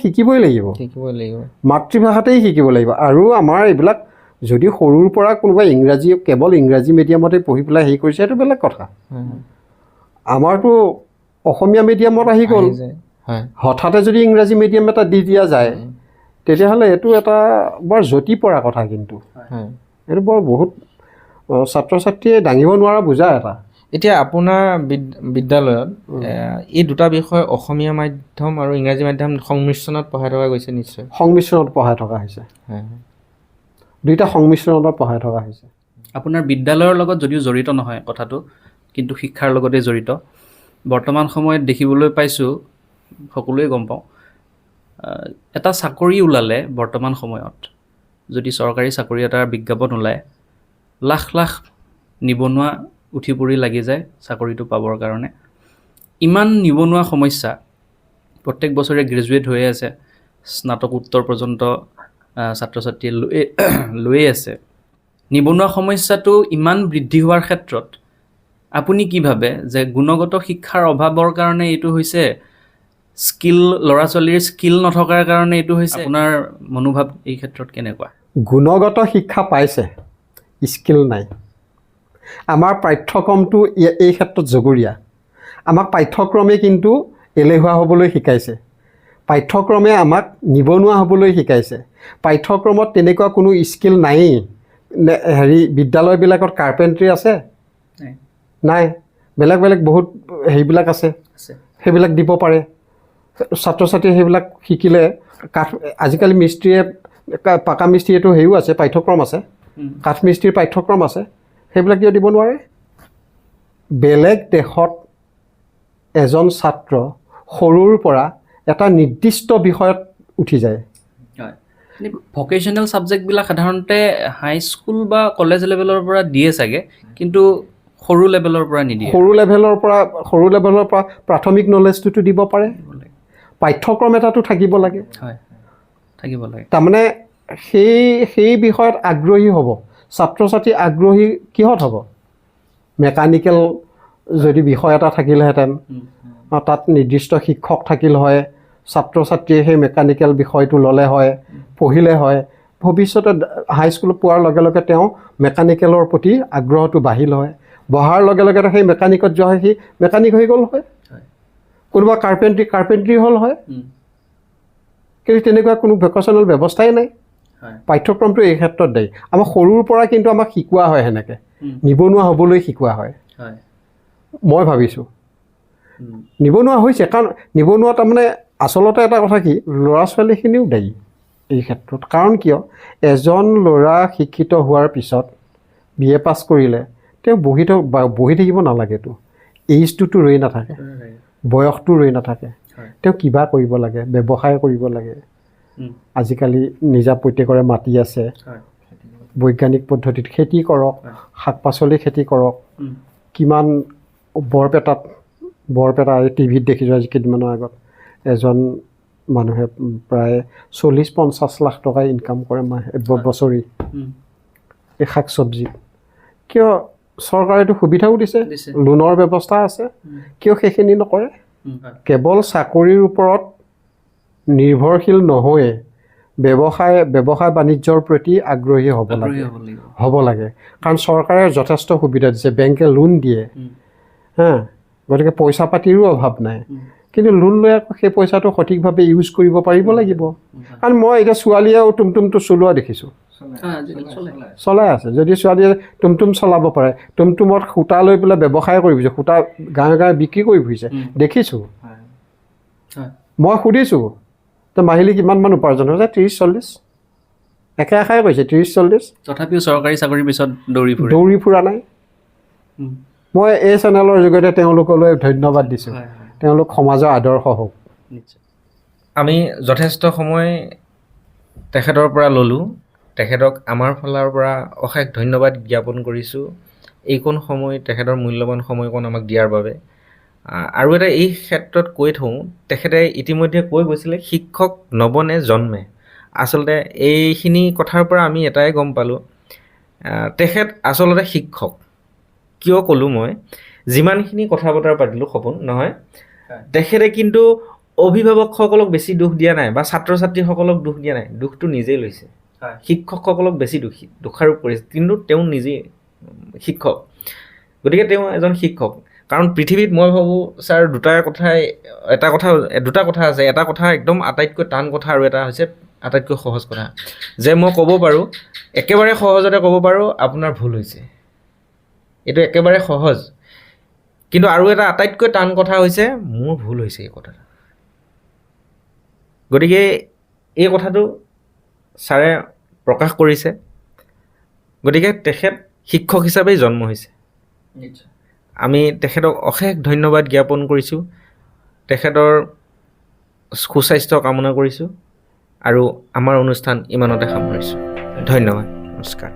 A: শিকিবই লাগিব, মাতৃভাষাতেই শিকিব লাগিব। আৰু আমাৰ এইবিলাক যদি সৰুৰ পৰা কোনোবাই কেৱল ইংৰাজী মিডিয়ামতে পঢ়ি পেলাই হেৰি কৰিছে সেইটো বেলেগ কথা। আমাৰতো অসমীয়া মিডিয়ামত আহি গ'ল, হঠাতে যদি ইংৰাজী মিডিয়াম এটা দি দিয়া যায় তেতিয়াহ'লে এইটো এটা বৰ জটি পৰা কথা। কিন্তু এইটো বৰ বহুত ছাত্ৰ ছাত্ৰীয়ে দাঙিব নোৱাৰা বুজা এটা।
C: এতিয়া আপোনাৰ বিদ্যালয়ত এই দুটা বিষয় অসমীয়া মাধ্যম আৰু ইংৰাজী মাধ্যম সংমিশ্ৰণত পঢ়াই থকা গৈছে? নিশ্চয়
A: সংমিশ্ৰণত পঢ়াই থকা হৈছে, দুইটা সংমিশ্ৰণত পঢ়াই থকা হৈছে।
B: আপোনাৰ বিদ্যালয়ৰ লগত যদিও জড়িত নহয় কথাটো, কিন্তু শিক্ষাৰ লগতে জড়িত। বৰ্তমান সময়ত দেখিবলৈ পাইছোঁ, সকলোৱে গম পাওঁ, এটা চাকৰি ওলালে বৰ্তমান সময়ত যদি চৰকাৰী চাকৰি এটাৰ বিজ্ঞাপন ওলায়, লাখ লাখ নিবনুৱা উঠি পৰি লাগি যায় চাকৰিটো পাবৰ কাৰণে। ইমান নিবনুৱা সমস্যা, প্ৰত্যেক বছৰে গ্ৰেজুৱেট হৈ আছে, স্নাতকোত্তৰ পৰ্যন্ত ছাত্ৰ ছাত্ৰীয়ে লৈয়ে আছে। নিবনুৱা সমস্যাটো ইমান বৃদ্ধি হোৱাৰ ক্ষেত্ৰত আপুনি কি ভাবে যে গুণগত শিক্ষাৰ অভাৱৰ কাৰণে এইটো হৈছে, ল'ৰা ছোৱালীৰ স্কিল নথকাৰ কাৰণে এইটো হৈছে? আপোনাৰ মনোভাৱ এই ক্ষেত্ৰত কেনেকুৱা?
A: গুণগত শিক্ষা পাইছে, স্কিল নাই। আমাৰ পাঠ্যক্ৰমটো এই ক্ষেত্ৰত জগৰীয়া। আমাক পাঠ্যক্ৰমে কিন্তু এলেহুৱা হ'বলৈ শিকাইছে, পাঠ্যক্ৰমে আমাক নিবনুৱা হ'বলৈ শিকাইছে। পাঠ্যক্ৰমত তেনেকুৱা কোনো স্কিল নায়েই। বিদ্যালয়বিলাকত কাৰ্পেণ্ট্ৰি আছে নাই? বেলেগ বেলেগ বহুত হেৰিবিলাক আছে, সেইবিলাক দিব পাৰে ছাত্ৰ ছাত্ৰীয়ে। সেইবিলাক শিকিলে আজিকালি মিস্ত্ৰীয়ে, পাকা মিস্ত্ৰীয়েতো হেৰিও আছে, পাঠ্যক্ৰম আছে, কাঠ মিস্ত্ৰীৰ পাঠ্যক্ৰম আছে, সেইবিলাক কিয় দিব নোৱাৰে? বেলেগ দেশত এজন ছাত্ৰ সৰুৰ পৰা এটা নিৰ্দিষ্ট বিষয়ত উঠি যায়।
B: ভকেশ্যনেল ছাবজেক্টবিলাক সাধাৰণতে হাইস্কুল বা কলেজ লেভেলৰ পৰা দিয়ে চাগে, কিন্তু সৰু লেভেলৰ পৰা নিদিয়ে। সৰু লেভেলৰ পৰা প্ৰাথমিক নলেজটোতো দিব পাৰে, পাঠ্যক্ৰম এটাতো থাকিব লাগে। থাকিব লাগে। তাৰমানে সেই বিষয়ত আগ্ৰহী হ'ব ছাত্ৰ ছাত্ৰী। আগ্ৰহী কিহত হ'ব? মেকানিকেল যদি বিষয় এটা থাকিলহেঁতেন, তাত নিৰ্দিষ্ট শিক্ষক থাকিল হয়, ছাত্ৰ ছাত্ৰীয়ে সেই মেকানিকেল বিষয়টো ল'লে হয়, পঢ়িলে হয়, ভৱিষ্যতে হাইস্কুলত পোৱাৰ লগে লগে তেওঁ মেকানিকেলৰ প্ৰতি আগ্ৰহটো বাঢ়িল হয়, বহাৰ লগে লগে সেই মেকানিকত যোৱা হয়, সি মেকানিক হৈ গ'ল হয়। কোনোবা কাৰ্পেণ্ট্ৰি হ'ল হয়। কিন্তু তেনেকুৱা কোনো ভকেশ্যনেল ব্যৱস্থাই নাই। পাঠ্যক্ৰমটো এই ক্ষেত্ৰত দেই। আমাক সৰুৰ পৰা কিন্তু আমাক শিকোৱা হয়, সেনেকৈ নিবনুৱা হ'বলৈ শিকোৱা হয়। মই ভাবিছোঁ নিবনুৱা হৈছে, কাৰণ নিবনুৱা তাৰমানে আচলতে এটা কথা কি, ল'ৰা ছোৱালীখিনিও দায়ী এই ক্ষেত্ৰত। কাৰণ কিয়, এজন ল'ৰা শিক্ষিত হোৱাৰ পিছত BA পাছ কৰিলে তেওঁ বহি থাকিব নালাগেতো। এইজটোতো ৰৈ নাথাকে, বয়সটো ৰৈ নাথাকে। তেওঁ কিবা কৰিব লাগে, ব্যৱসায় কৰিব লাগে। আজিকালি নিজা প্ৰত্যেকৰে মাটি আছে, বৈজ্ঞানিক পদ্ধতিত খেতি কৰক, শাক পাচলি খেতি কৰক। কিমান বৰপেটা এই টিভিত দেখিছোঁ আজি কেইদিনমানৰ আগত, এজন মানুহে প্ৰায় 40-50 লাখ টকা ইনকাম কৰে বছৰি এই শাক চব্জিত। কিয়? চৰকাৰেতো সুবিধাও দিছে, লোনৰ ব্যৱস্থা আছে, কিয় সেইখিনি নকৰে? কেৱল চাকৰিৰ ওপৰত নিৰ্ভৰশীল নহয়ে ব্যৱসায় বাণিজ্যৰ প্ৰতি আগ্ৰহী হ'ব লাগে। কাৰণ চৰকাৰে যথেষ্ট সুবিধা দিছে, বেংকে লোন দিয়ে, গতিকে পইচা পাতিৰো অভাৱ নাই। কিন্তু লোন লৈ আকৌ সেই পইচাটো সঠিকভাৱে ইউজ কৰিব পাৰিব লাগিব। কাৰণ মই এতিয়া ছোৱালীয়েও টুমটুমটো চলোৱা দেখিছোঁ, চলাই আছে। যদি ছোৱালীয়ে টুমটুম চলাব পাৰে, টুমটুমত সূতা লৈ পেলাই ব্যৱসায় কৰি ফুৰিছে, সূতা গাঁৱে গাঁৱে বিক্ৰী কৰি ফুৰিছে, দেখিছোঁ। মই সুধিছোঁ তো মাহিলী কিমানমান উপাৰ্জন হৈছে? 30-40 একে আশাই কৈছে, 30-40। তথাপিও চৰকাৰী চাকৰিৰ পিছত
A: দৌৰি ফুৰা নাই। মই এই চেনেলৰ যোগেদি তেওঁলোকলৈ ধন্যবাদ দিছোঁ। তেওঁলোক সমাজৰ আদৰ্শ হওক।
C: আমি যথেষ্ট সময় তেখেতৰ পৰা ল'লোঁ। তেখেতক আমাৰ ফালৰ পৰা অশেষ ধন্যবাদ জ্ঞাপন কৰিছোঁ, এইকণ সময় তেখেতৰ মূল্যৱান সময়কণ আমাক দিয়াৰ বাবে। আৰু এটা এই ক্ষেত্ৰত কৈ থওঁ, তেখেতে ইতিমধ্যে কৈ গৈছিলে শিক্ষক নবনে জন্মে। আচলতে এইখিনি কথাৰ পৰা আমি এটাই গম পালোঁ, তেখেত আচলতে শিক্ষক। কিয় ক'লোঁ মই, যিমানখিনি কথা বতৰা পাতিলোঁ সপোন নহয়, তেখেতে কিন্তু অভিভাৱকসকলক বেছি দোষ দিয়া নাই বা ছাত্ৰ ছাত্ৰীসকলক দোষ দিয়া নাই, দোষটো নিজেই লৈছে। শিক্ষকসকলক বেছি দোষাৰোপ কৰিছে, কিন্তু তেওঁ নিজে শিক্ষক। গতিকে তেওঁ এজন শিক্ষক। কাৰণ পৃথিৱীত মই ভাবোঁ ছাৰ দুটা কথা আছে। এটা কথা একদম আটাইতকৈ টান কথা, আৰু এটা হৈছে আটাইতকৈ সহজ কথা। যে মই ক'ব পাৰোঁ, একেবাৰে সহজতে ক'ব পাৰোঁ আপোনাৰ ভুল হৈছে, এইটো একেবাৰে সহজ। কিন্তু আৰু এটা আটাইতকৈ টান কথা হৈছে মোৰ ভুল হৈছে এই কথাটো। গতিকে এই কথাটো ছাৰে প্ৰকাশ কৰিছে। গতিকে তেখেত শিক্ষক হিচাপেই জন্ম হৈছে। আমি তেখেতক অশেষ ধন্যবাদ জ্ঞাপন কৰিছোঁ, তেখেতৰ সুস্বাস্থ্য কামনা কৰিছোঁ, আৰু আমাৰ অনুষ্ঠান ইমানতে সামৰিছোঁ। ধন্যবাদ, নমস্কাৰ।